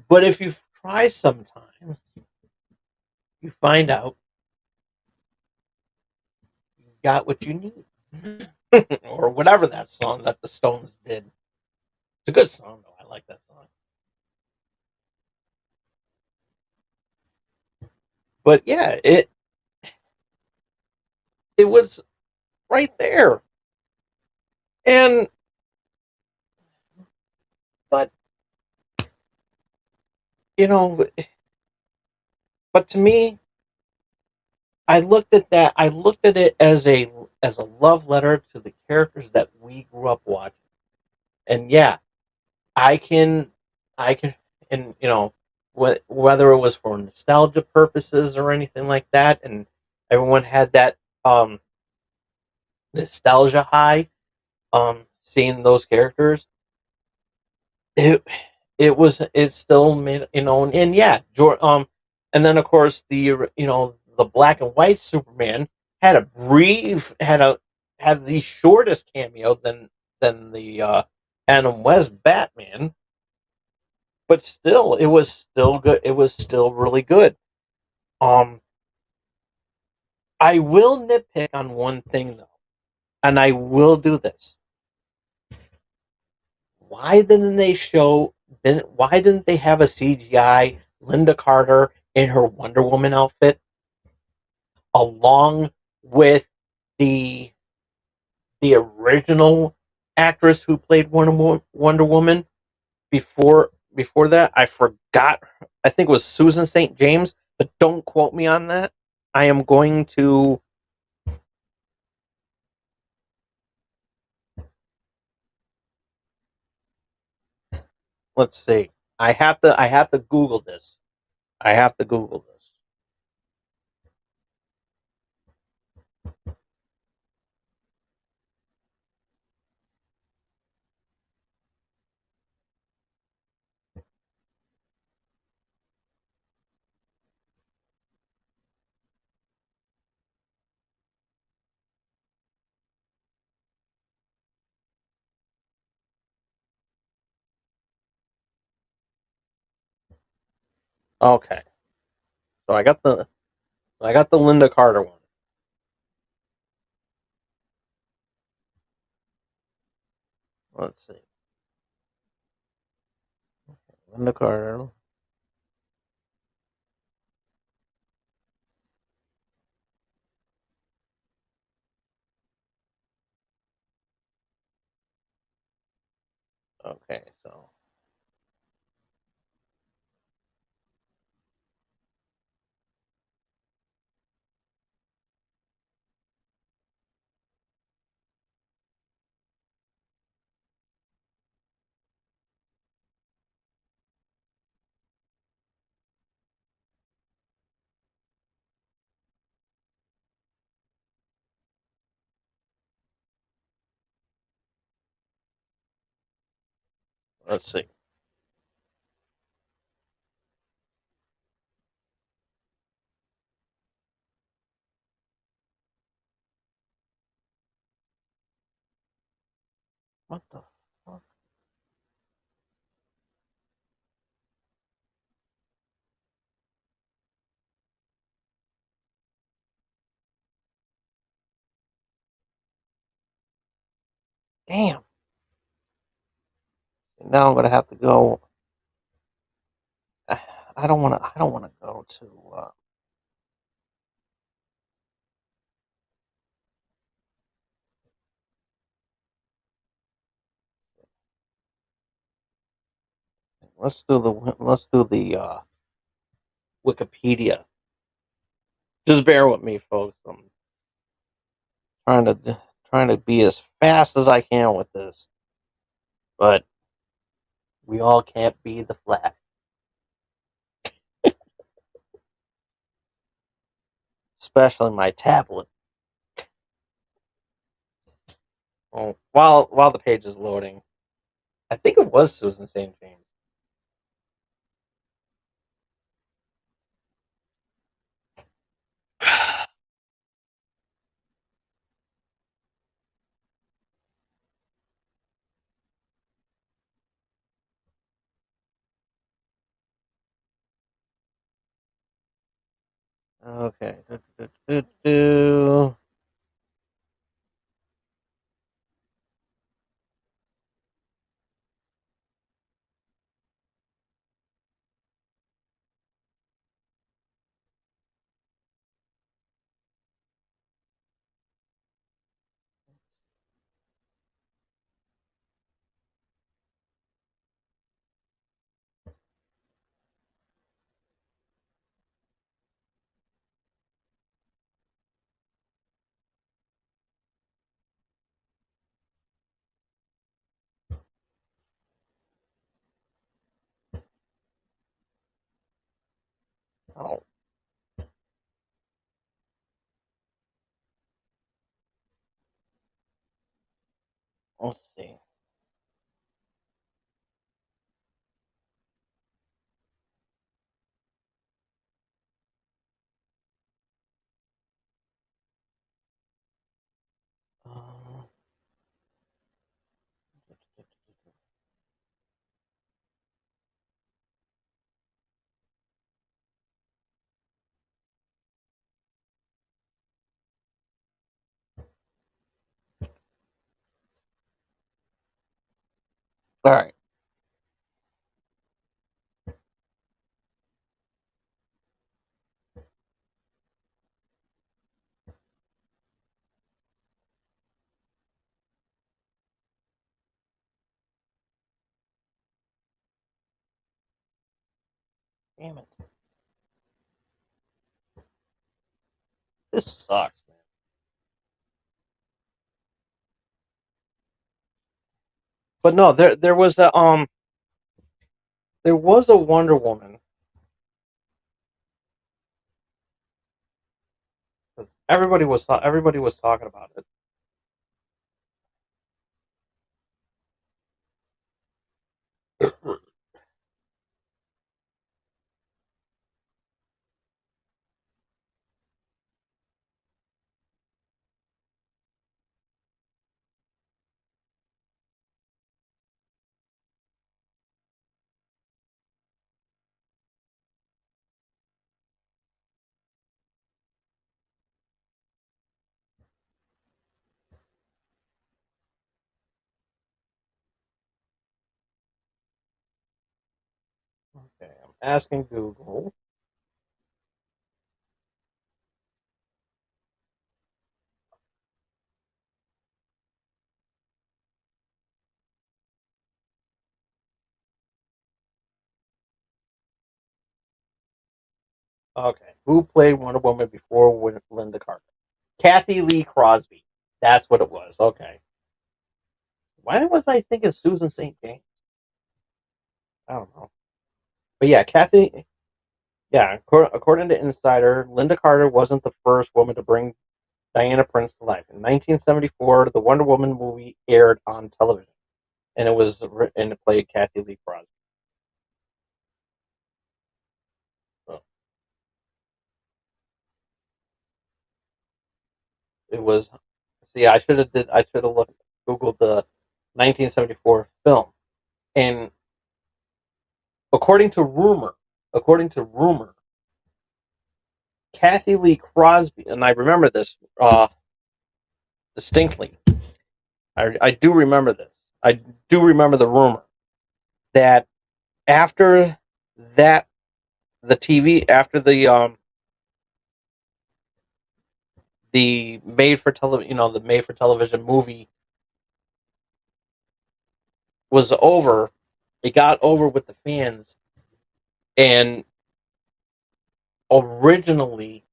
[SPEAKER 1] but if you try sometimes, you find out you got what you need, or whatever that song that the Stones did. It's a good song though. I like that song. But yeah, it was right there, and but you know, but to me, I looked at it as a love letter to the characters that we grew up watching. And yeah, I can I can and whether it was for nostalgia purposes or anything like that, and everyone had that um nostalgia high seeing those characters. It it still made and yeah, and then of course the black and white Superman had the shortest cameo than the Adam West Batman, but still it was still good. It was still really good. Um, I will nitpick on one thing though, and I will do this. Why didn't they show? Then why didn't they have a CGI Linda Carter in her Wonder Woman outfit along with the the original actress who played Wonder Woman before that? I forgot. I think it was Susan St. James, but don't quote me on that. I am going to let's see. I have to Google this. I have to Google this. Okay. So I got the Linda Carter one. Let's see. Linda Carter. Okay, so let's see. What the fuck? Damn. Now I'm gonna have to go. I don't want to. I don't want to go to. Let's do the Wikipedia. Just bear with me, folks. I'm trying to be as fast as I can with this, but we all can't be the Flash, especially my tablet. Oh, while the page is loading, I think it was Susan St. James. Okay. Oh, let's see. Um, all right. Damn it. This sucks, man. But no, there was a Wonder Woman. Everybody was talking about it. Okay, I'm asking Google. Okay. Who played Wonder Woman before Linda Carter? Kathy Lee Crosby. That's what it was. Okay. Why was I thinking Susan St. James? I don't know. But yeah, Kathy. Yeah, according to Insider, Linda Carter wasn't the first woman to bring Diana Prince to life. In 1974, the Wonder Woman movie aired on television, and it played Kathy Lee Crosby. So it was. See, I should have looked Googled the 1974 film, and according to rumor, Kathy Lee Crosby, and I remember this distinctly. I do remember this. I do remember the rumor that after that the TV after the made for television the made for television movie was over, it got over with the fans, and originally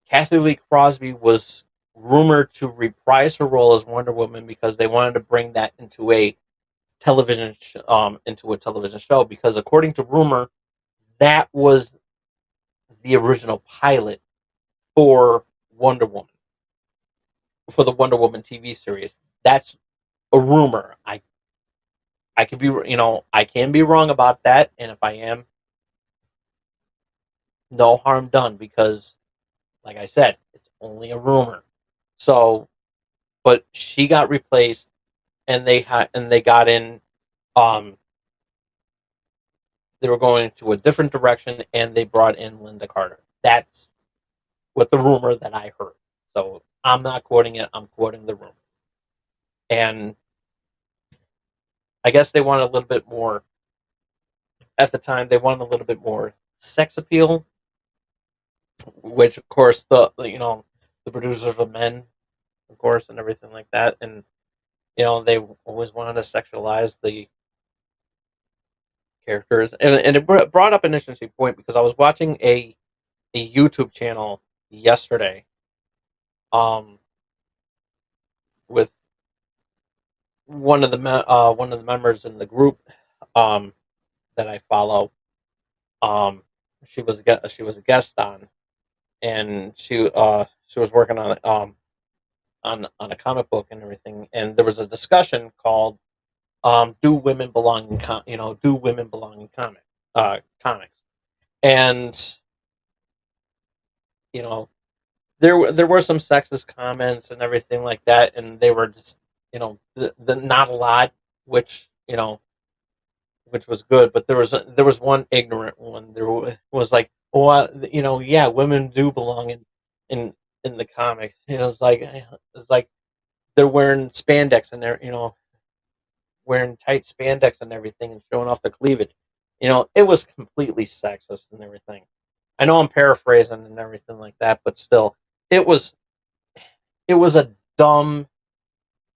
[SPEAKER 1] Kathy Lee Crosby was rumored to reprise her role as Wonder Woman because they wanted to bring that into a television show, because according to rumor that was the original pilot for Wonder Woman, for the Wonder Woman TV series. That's a rumor. I could be I can be wrong about that, and if I am, no harm done, because like I said, it's only a rumor. So, but she got replaced, and they got in. Um, they were going to a different direction, and they brought in Linda Carter. That's what the rumor that I heard. So I'm not quoting it. I'm quoting the rumor. And I guess they wanted a little bit more at the time. They wanted a little bit more sex appeal, which of course the producers are men, of course, and everything like that. And they always wanted to sexualize the characters, and it brought up an interesting point, because I was watching a YouTube channel yesterday, um, with one of the members in the group, um, that I follow. Um, she was a guest on, and she was working on a comic book and everything, and there was a discussion called, "Do women belong in Do women belong in comics?" And you know there were some sexist comments and everything like that, and they were just the not a lot, which which was good, but there was one ignorant one. There was like, well, yeah, women do belong in in the comics. It's like they're wearing spandex, and they're wearing tight spandex and everything, and showing off the cleavage. It was completely sexist and everything. I know I'm paraphrasing and everything like that, but still, it was it was a dumb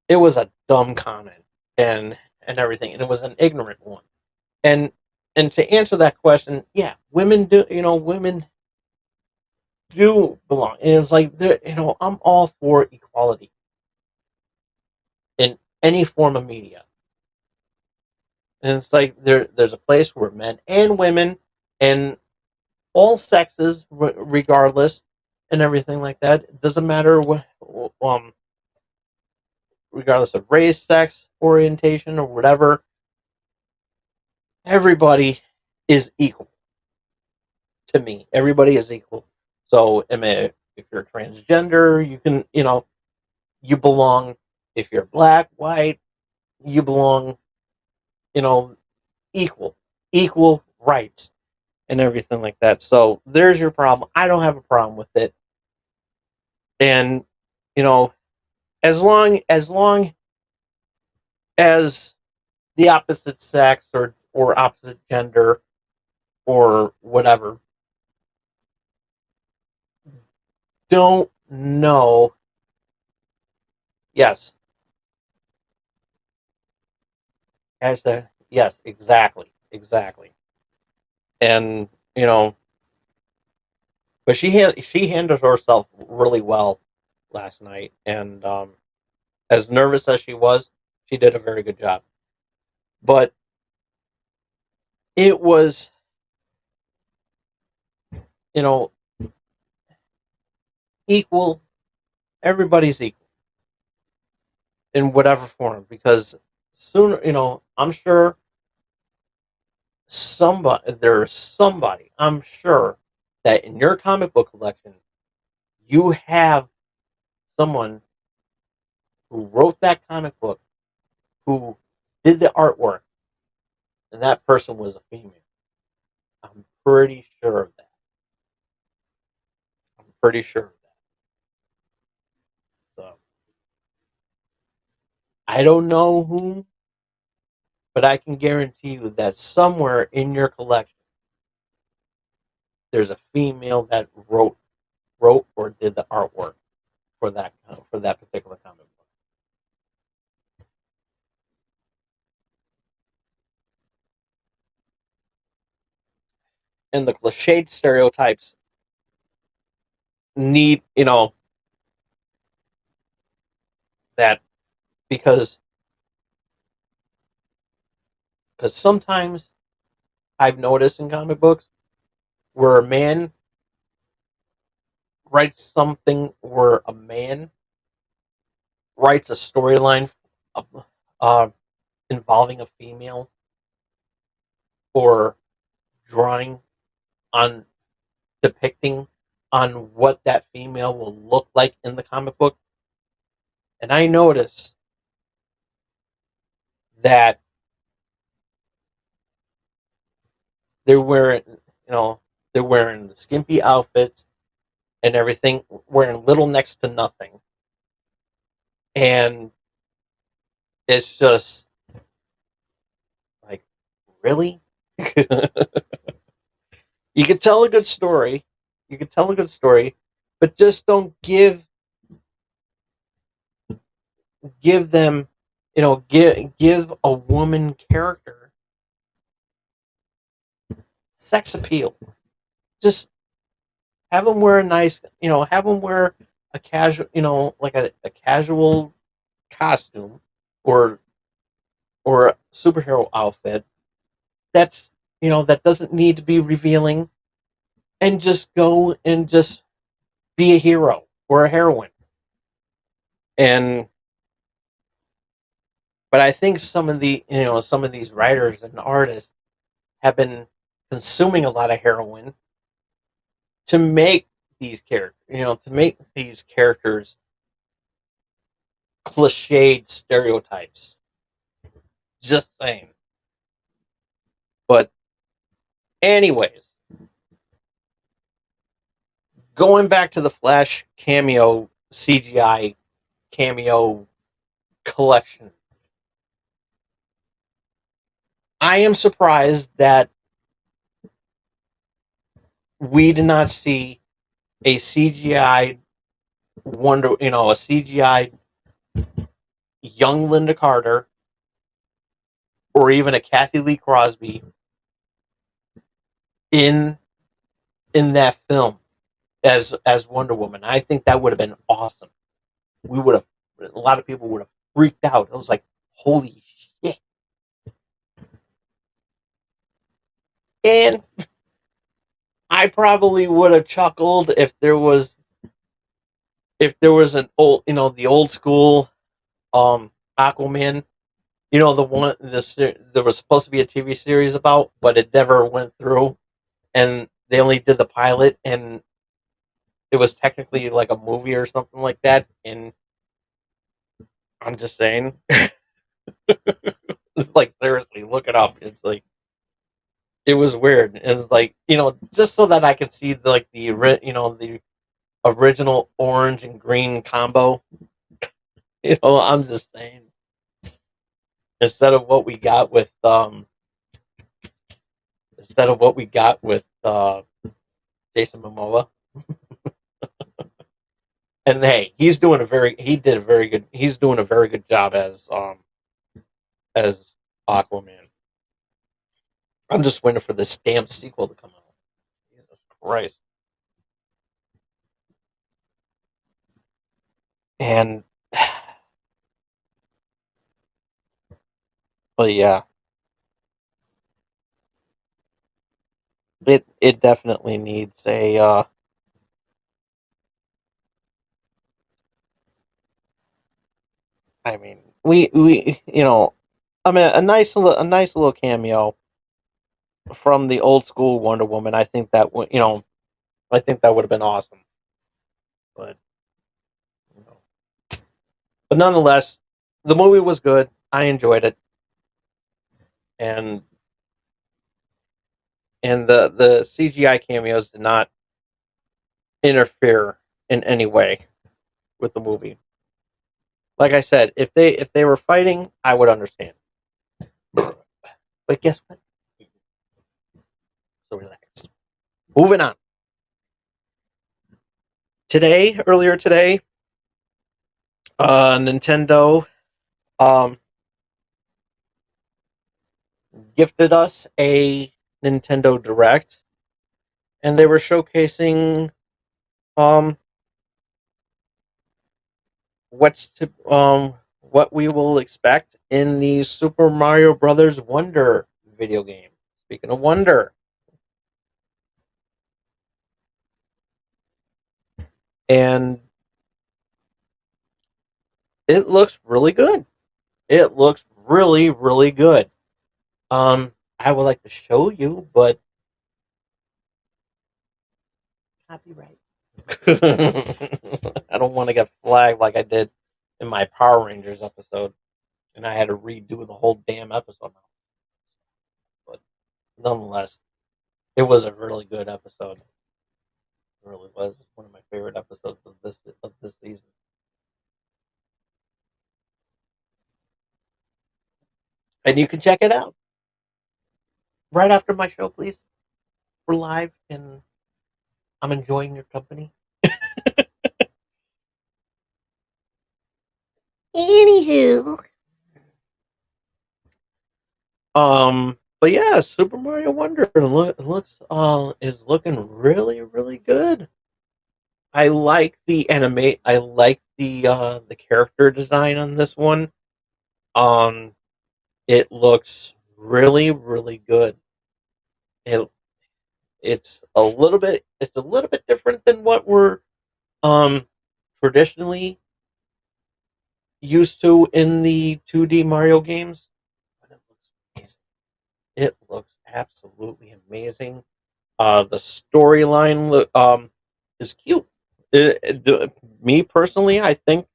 [SPEAKER 1] it was a dumb comment, and everything, and it was an ignorant one. And to answer that question, yeah, women do belong. And it's like, I'm all for equality in any form of media. And it's like there's a place where men and women and all sexes, regardless, and everything like that. It doesn't matter um regardless of race, sex, orientation, or whatever. Everybody is equal to me. Everybody is equal. So, if you're transgender, you belong. If you're black, white, you belong. You know, equal, equal rights and everything like that. So there's your problem. I don't have a problem with it. And you know, as long as the opposite sex or opposite gender or whatever don't know. Yes, yes, exactly. And you know, But she handled herself really well last night, and as nervous as she was, she did a very good job. But it was, you know, equal. Everybody's equal in whatever form, because sooner, I'm sure there's somebody, I'm sure, that in your comic book collection, you have someone who wrote that comic book, who did the artwork, and that person was a female. I'm pretty sure of that. I'm pretty sure of that. So I don't know whom, but I can guarantee you that somewhere in your collection there's a female that wrote or did the artwork for that particular comic book. And the cliched stereotypes need, that, because sometimes I've noticed in comic books where a man writes something, where a man writes a storyline uh, involving a female, or drawing on depicting on what that female will look like in the comic book. And I notice that they're wearing, you know, they're wearing the skimpy outfits and everything, wearing little next to nothing. And it's just like, really? You could tell a good story. You could tell a good story, but just don't give them, give a woman character sex appeal. Just have them wear a nice, have them wear a casual, like a casual costume, or a superhero outfit that's, that doesn't need to be revealing, and just go and just be a hero or a heroine. And but I think some of these writers and artists have been consuming a lot of heroin to make to make these characters cliched stereotypes. Just saying. But anyways, going back to the Flash cameo, CGI cameo collection, I am surprised that we did not see a CGI a CGI young Linda Carter, or even a Kathy Lee Crosby in that film as Wonder Woman. I think that would have been awesome. We would have A lot of people would have freaked out. It was like, holy shit. And I probably would have chuckled if there was an old, the old school Aquaman, the one there was supposed to be a TV series about, but it never went through, and they only did the pilot, and it was technically like a movie or something like that. And I'm just saying, like, seriously, look it up. It's like, it was weird. It was like, just so that I could see the original orange and green combo. I'm just saying, instead of what we got with Jason Momoa. And hey, he's doing a very good job as Aquaman. I'm just waiting for this damn sequel to come out. Jesus Christ. And but yeah, it definitely needs a I mean, we I mean a nice little cameo from the old school Wonder Woman. I think that would I think that would have been awesome. But you know, but nonetheless, the movie was good. I enjoyed it, and the CGI cameos did not interfere in any way with the movie. Like I said, if they were fighting, I would understand. But guess what? So relaxed. Moving on. Earlier today, Nintendo um, gifted us a Nintendo Direct, and they were showcasing um, what we will expect in the Super Mario Brothers Wonder video game. Speaking of Wonder, and it looks really good. It looks really, really good. I would like to show you, but copyright. I don't want to get flagged like I did in my Power Rangers episode, and I had to redo the whole damn episode. But nonetheless, it was a really good episode. It really was. It's one of my favorite episodes of this season. And you can check it out right after my show, please. We're live, and I'm enjoying your company. Anywho, but yeah, Super Mario Wonder looks is looking really really good. I like the animate. I like the character design on this one. Um, it looks really really good. It it's a little bit different than what we're um traditionally used to in the 2D Mario games. But it looks amazing. It looks absolutely amazing. The storyline is cute. Me personally, I think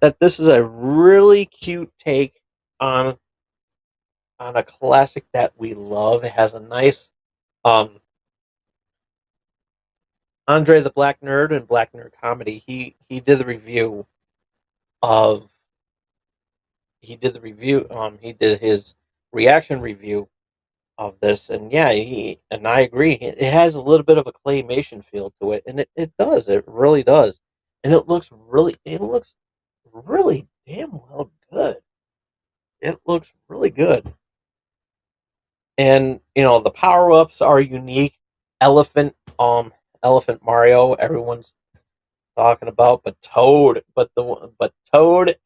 [SPEAKER 1] that this is a really cute take on on a classic that we love. It has a nice um, Andre the Black Nerd and Black Nerd Comedy. He did the review of he did his reaction review of this, and yeah, and I agree. It has a little bit of a claymation feel to it, and it does. It really does, and it looks really damn well good. It looks really good, and the power ups are unique. Elephant, Elephant Mario, everyone's talking about, but Toad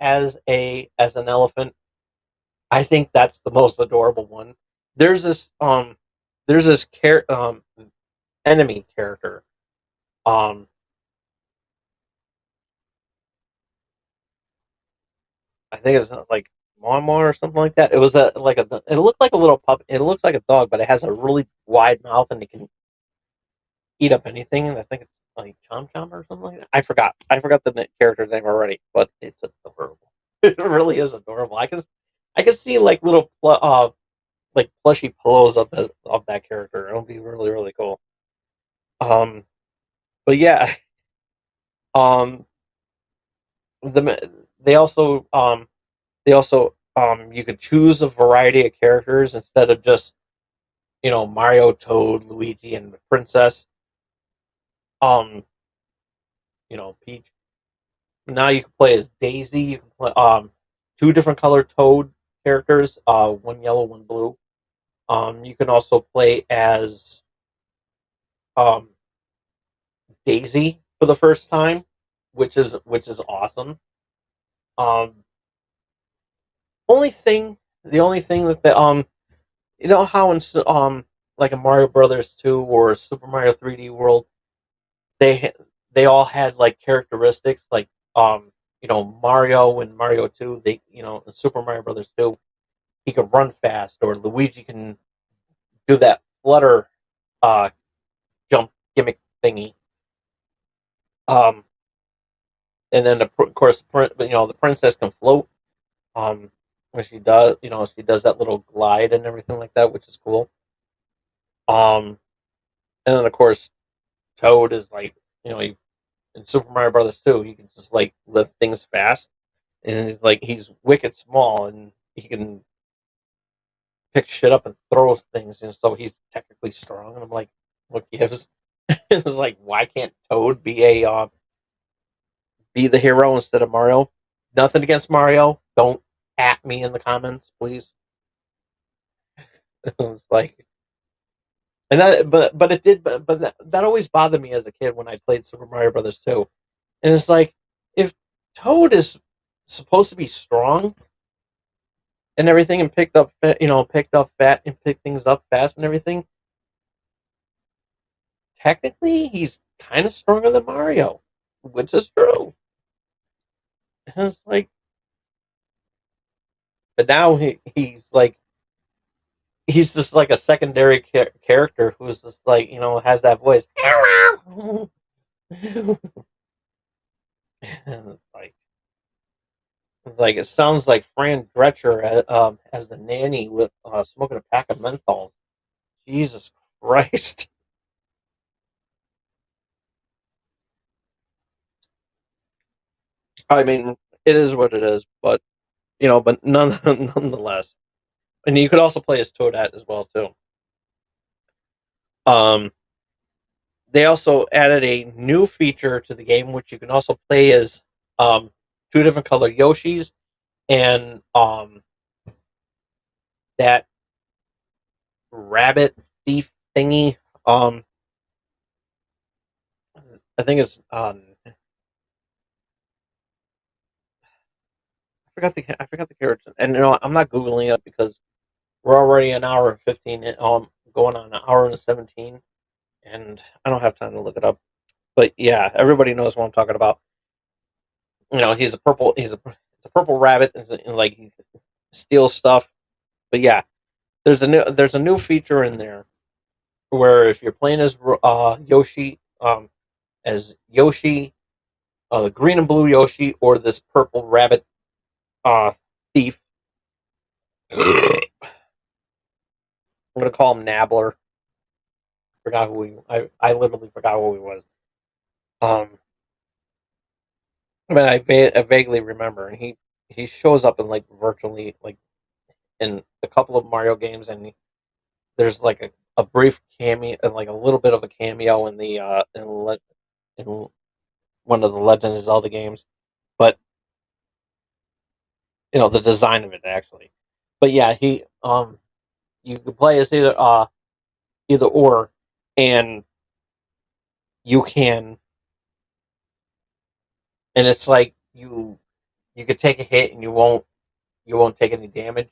[SPEAKER 1] as an elephant, I think that's the most adorable one. There's this there's this enemy character. Um, I think it's like Mama or something like that. It was it looked like a little pup. It looks like a dog, but it has a really wide mouth and it can eat up anything. And I think it's like Chom Chom or something like that. I forgot the character's name already, but it's adorable. It really is adorable. I can see like little like plushy pillows of that character. It'll be really really cool. Um, but yeah, um, they also you could choose a variety of characters instead of just Mario, Toad, Luigi, and the princess. Um, Peach. Now you can play as Daisy. You can play two different color Toad characters, one yellow, one blue. You can also play as um Daisy for the first time. which is awesome. Um, the only thing that you know how in like in Mario Brothers 2 or Super Mario 3D World, they they all had like characteristics like Mario and Mario 2, they in Super Mario Brothers 2, he could run fast, or Luigi can do that flutter uh jump gimmick thingy. Um, and then of course the princess can float. When she does that little glide and everything like that, which is cool. Um, and then of course Toad is like, in Super Mario Brothers 2, he can just like lift things fast, and he's wicked small, and he can pick shit up and throw things, and so he's technically strong. And I'm like, what gives? It's like, why can't Toad be the hero instead of Mario? Nothing against Mario. Don't at me in the comments, please. It's like, and that, but it did, but that always bothered me as a kid when I played Super Mario Brothers 2. And it's like, if Toad is supposed to be strong and everything, and picked up fat and picked things up fast and everything, technically he's kind of stronger than Mario, which is true. And it's like, but now he's just like a secondary character who's just like, has that voice. Hello. And like it sounds like Fran Drescher as the nanny with smoking a pack of menthols. Jesus Christ. I mean, it is what it is, but nonetheless. And you could also play as Toadette as well too. Um, they also added a new feature to the game, which you can also play as two different color Yoshis, and that rabbit thief thingy. Um, I think it's I forgot the character, and I'm not googling it because we're already an hour and 15, going on an hour and 17, and I don't have time to look it up. But yeah, everybody knows what I'm talking about. He's a purple rabbit, and like he steals stuff. But yeah, there's a new feature in there where if you're playing as Yoshi, the green and blue Yoshi, or this purple rabbit uh, thief, I'm gonna call him Nabbler. Forgot who I literally forgot who he was. Um, but I vaguely remember, and he shows up in like virtually like in a couple of Mario games, and there's like a brief cameo, like a little bit of a cameo in the in one of the Legend of Zelda games, but the design of it actually. But yeah, he you can play as either or, and you can, and it's like you could take a hit and you won't take any damage.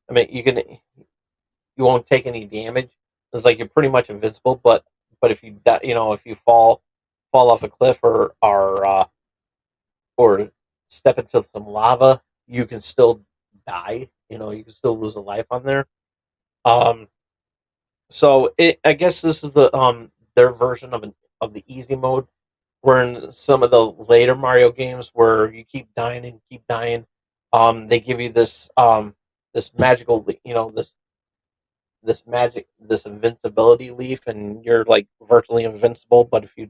[SPEAKER 1] I mean, you won't take any damage. It's like you're pretty much invincible, but if if you fall off a cliff, or step into some lava, you can still die. You can still lose a life on there. Um, so I guess this is their version of the easy mode. Where in some of the later Mario games, where you keep dying and keep dying, they give you this magical, this invincibility leaf, and you're like virtually invincible. But if you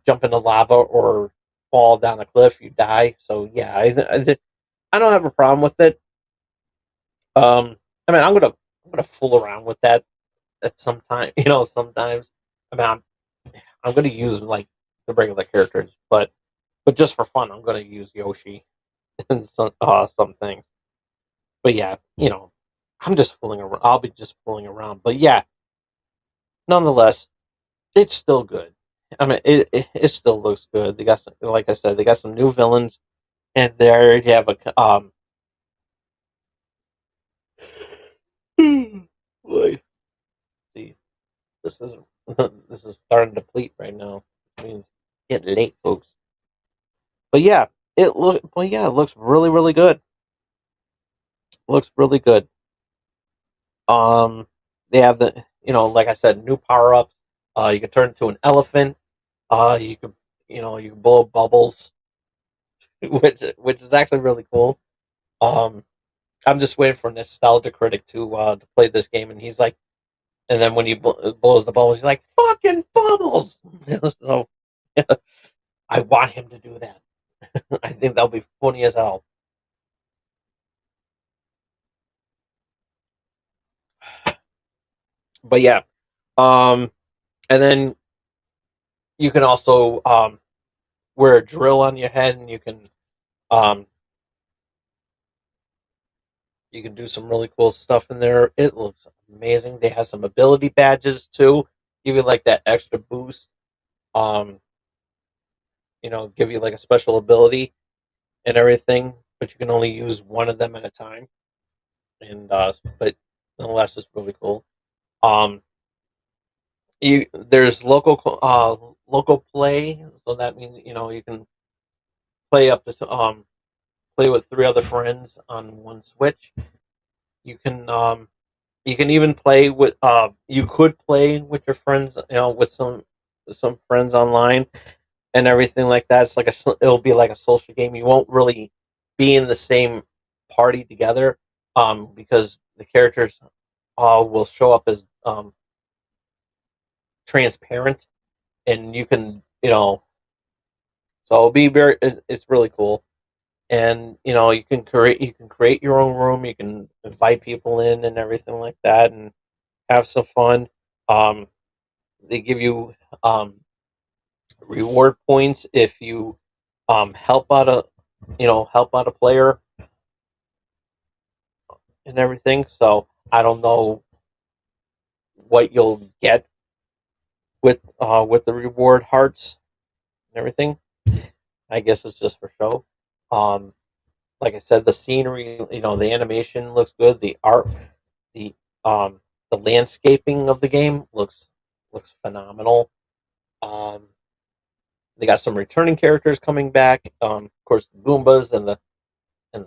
[SPEAKER 1] jump into lava or fall down a cliff, you die. So yeah, I don't have a problem with it. I mean, I'm gonna fool around with that at some time. Sometimes. I mean, I'm gonna use like the regular characters, but just for fun, I'm gonna use Yoshi and some things. But yeah, I'm just fooling around. I'll be just fooling around. But yeah, nonetheless, it's still good. I mean, it still looks good. They got some, like I said, they got some new villains, and they already have a. Boy, see, this is this is starting to deplete right now. It means getting late, folks. But yeah, it looks really really good. Looks really good. Um, they have the like I said, new power ups. You can turn into an elephant. You could you can blow bubbles, which is actually really cool. Um, I'm just waiting for Nostalgia Critic to play this game, and he's like, and then when he blows the bubbles, he's like, "Fucking bubbles!" So I want him to do that. I think that'll be funny as hell. But yeah, um, and then you can also wear a drill on your head, and um, you can do some really cool stuff in there. It looks amazing. They have some ability badges too, give you like that extra boost. Um, give you like a special ability and everything, but you can only use one of them at a time. And but nonetheless, it's really cool. Um, there's local play, so that means you can play up to play with three other friends on one Switch. You can you can even play with you could play with your friends, with some friends online and everything like that. It'll be like a social game. You won't really be in the same party together, because the characters will show up as transparent, and you can so it'll be it's really cool. And you can create your own room. You can invite people in and everything like that, and have some fun. Um, they give you reward points if you help out a player and everything. So I don't know what you'll get with the reward hearts and everything. I guess it's just for show. Um, like I said, the scenery, the animation looks good. The art, the um, the landscaping of the game looks phenomenal. Um, they got some returning characters coming back. Of course, the Goombas and the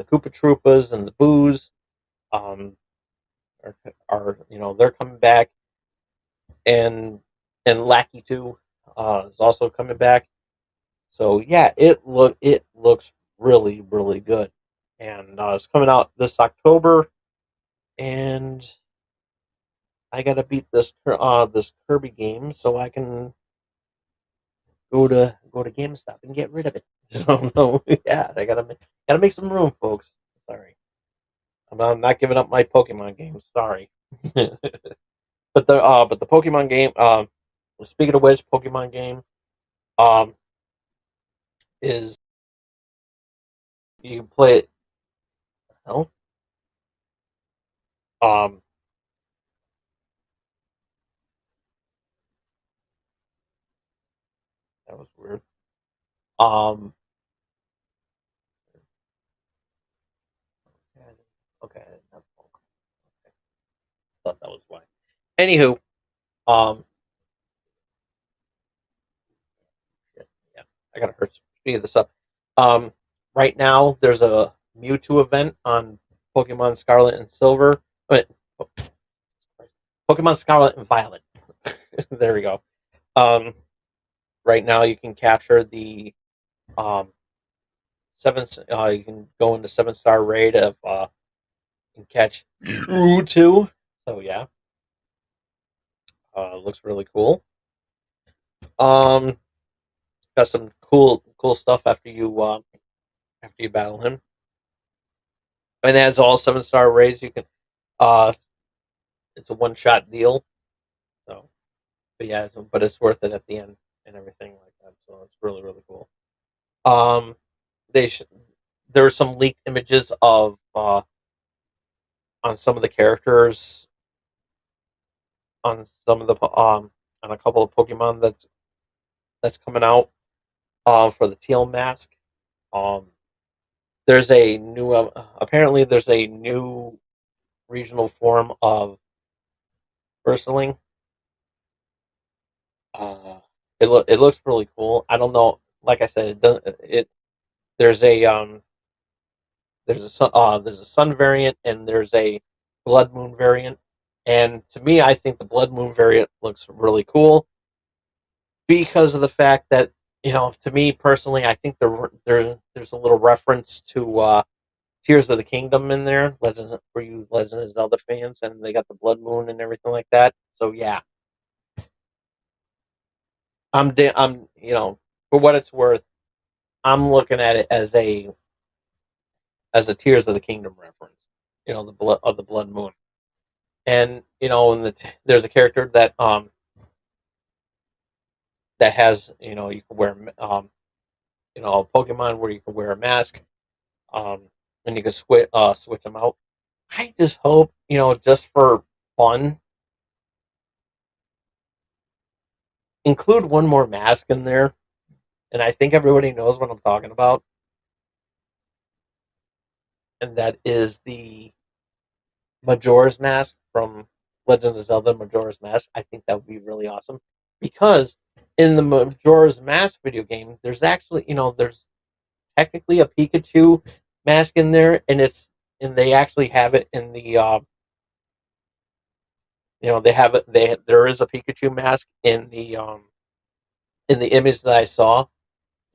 [SPEAKER 1] Koopa Troopas and the Boos um, are they're coming back, and Lackey 2 is also coming back. So yeah, it looks really really good, and it's coming out this October, and I gotta beat this Kirby game so I can go to GameStop and get rid of it. So no, yeah, I gotta make some room, folks. Sorry, I'm not giving up my Pokemon games. Sorry, but the Pokemon game. Speaking of which, Pokemon game um is you can play it. No, um, that was weird. Um, okay, I thought that was why. Anywho, um, yeah, I gotta speed this up. Um, right now there's a Mewtwo event on Pokemon Scarlet and Silver. Wait, Pokemon Scarlet and Violet. There we go. Um, right now you can capture the um seven. You can go into 7-star raid of and catch Mewtwo. So yeah, looks really cool. Um, got some cool stuff after you battle him, and as all 7-star raids, you can uh it's a one shot deal. So, but yeah, but it's worth it at the end and everything like that. So it's really really cool. Um, they sh- there were some leaked images of on some of the characters on some of the on a couple of Pokemon that's coming out for the teal mask. Um, there's a new apparently there's a new regional form of Ursuling. Uh, it looks really cool. I don't know. Like I said, it doesn't. There's a there's a sun variant and there's a blood moon variant. And to me, I think the blood moon variant looks really cool because of the fact that to me personally, I think there's a little reference to Tears of the Kingdom in there, Legends for you Legend of Zelda fans, and they got the blood moon and everything like that. So yeah, I'm for what it's worth, I'm looking at it as a Tears of the Kingdom reference. The blood of the blood moon, and there's a character that has you can wear a Pokemon where you can wear a mask, um, and you can switch them out. I just hope just for fun, include one more mask in there, and I think everybody knows what I'm talking about, and that is the Majora's Mask from Legend of Zelda Majora's Mask. I think that would be really awesome because in the Majora's Mask video game, there's actually there's technically a Pikachu mask in there, and they actually have it in the they have it there is a Pikachu mask in the image that I saw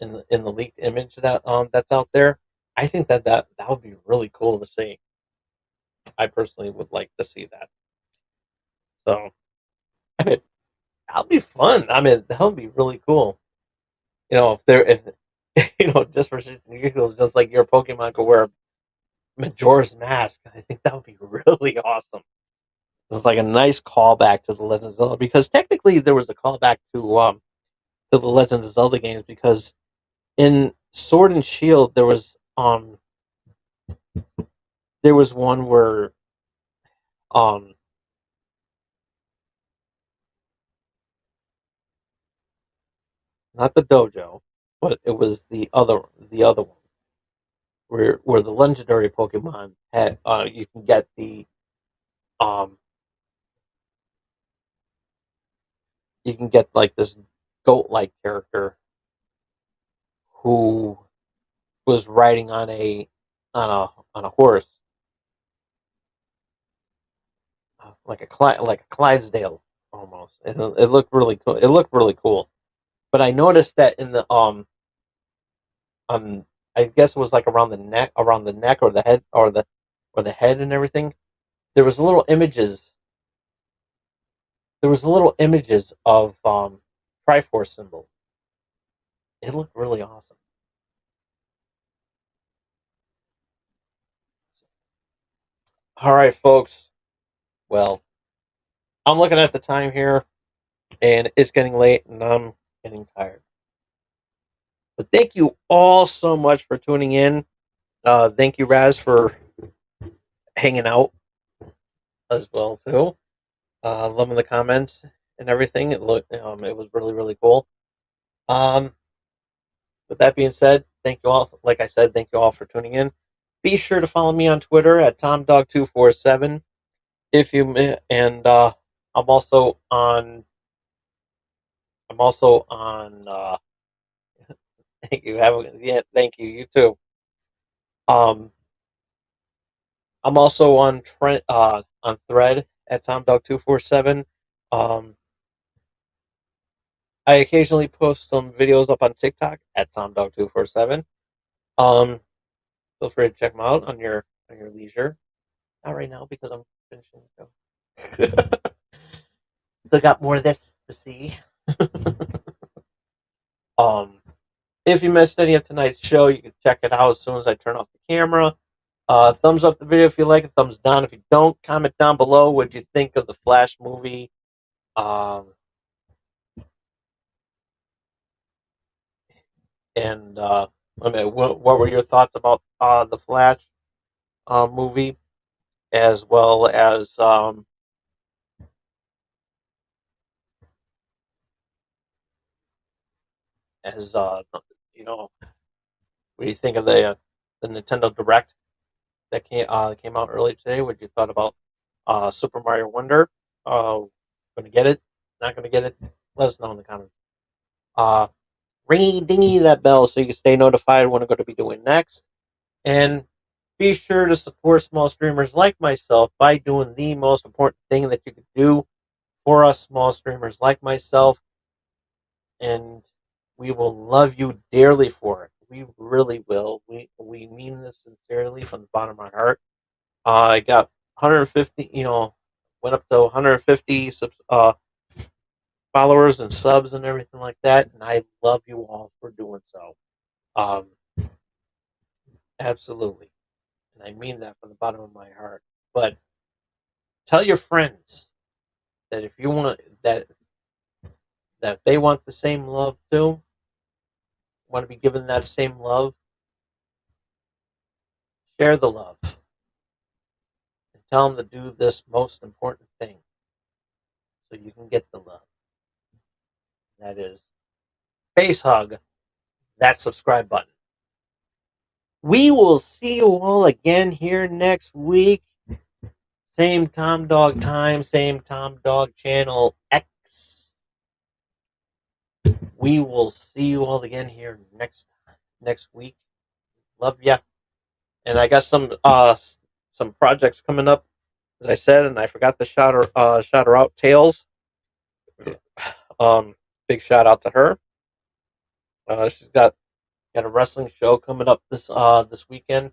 [SPEAKER 1] in the leaked image that's out there. I think that would be really cool to see. I personally would like to see that. So I mean that'll be fun. I mean that would be really cool. If just for shits and giggles, just like your Pokemon could wear a Majora's Mask, I think that would be really awesome. It was like a nice callback to the Legend of Zelda because technically there was a callback to the Legend of Zelda games because in Sword and Shield there was one where um not the dojo, but it was the other one where the legendary Pokemon had you can get the um you can get like this goat like character who was riding on a horse like a Clydesdale almost. It looked really cool. It looked really cool. But I noticed that in the um I guess it was like around the neck or the head or the head and everything. There was little images. There was little images of Triforce symbol. It looked really awesome. All right, folks. Well, I'm looking at the time here, and it's getting late, and I'm getting tired. But thank you all so much for tuning in. Thank you, Raz, for hanging out as well too. Loving the comments and everything. It was really really cool. Um, with that being said, thank you all. Like I said, thank you all for tuning in. Be sure to follow me on Twitter at TomDog247 if you and I'm also on. I'm also on. Thank you. Thank you. You too. Um, I'm also on Thread at TomDog247. Um, I occasionally post some videos up on TikTok at TomDog247. Um, feel free to check them out on your leisure. Not right now because I'm finishing the show. Still got more of this to see. um, if you missed any of tonight's show, you can check it out as soon as I turn off the camera. Thumbs up the video if you like it. Thumbs down if you don't. Comment down below what you think of the Flash movie. Um, and I mean, what were your thoughts about the Flash movie, as well as as you know, what do you think of the Nintendo Direct that came out early today? What you thought about Super Mario Wonder? Going to get it? Not going to get it? Let us know in the comments. Uh, Ringy dingy that bell so you can stay notified when I'm going to be doing next. And be sure to support small streamers like myself by doing the most important thing that you can do for us small streamers like myself, and we will love you dearly for it. We really will. We mean this sincerely from the bottom of my heart. I got 150, went up to 150 followers and subs and everything like that, and I love you all for doing so. Um, Absolutely, and I mean that from the bottom of my heart. But tell your friends that if you want that if they want the same love too, want to be given that same love, share the love and tell them to do this most important thing so you can get the love. That is face hug that subscribe button. We will see you all again here next week. Same Tom Dog time, same Tom Dog channel X. We will see you all again here next week. Love ya. And I got some projects coming up, as I said, and I forgot to shout her out. Tails. Um, Big shout out to her. She's got a wrestling show coming up this weekend,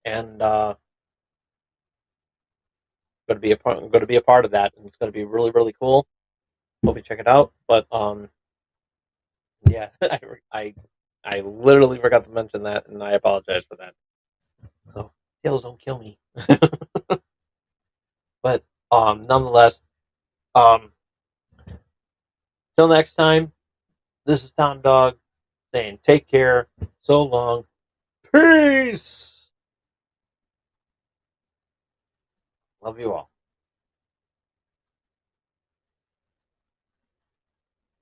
[SPEAKER 1] and going to be a part of that, and it's going to be really really cool. Hope you check it out. But yeah, I I literally forgot to mention that, and I apologize for that. So tails don't kill me. But nonetheless, um, till next time. This is Tom Dog saying take care. So long. Peace. Love you all.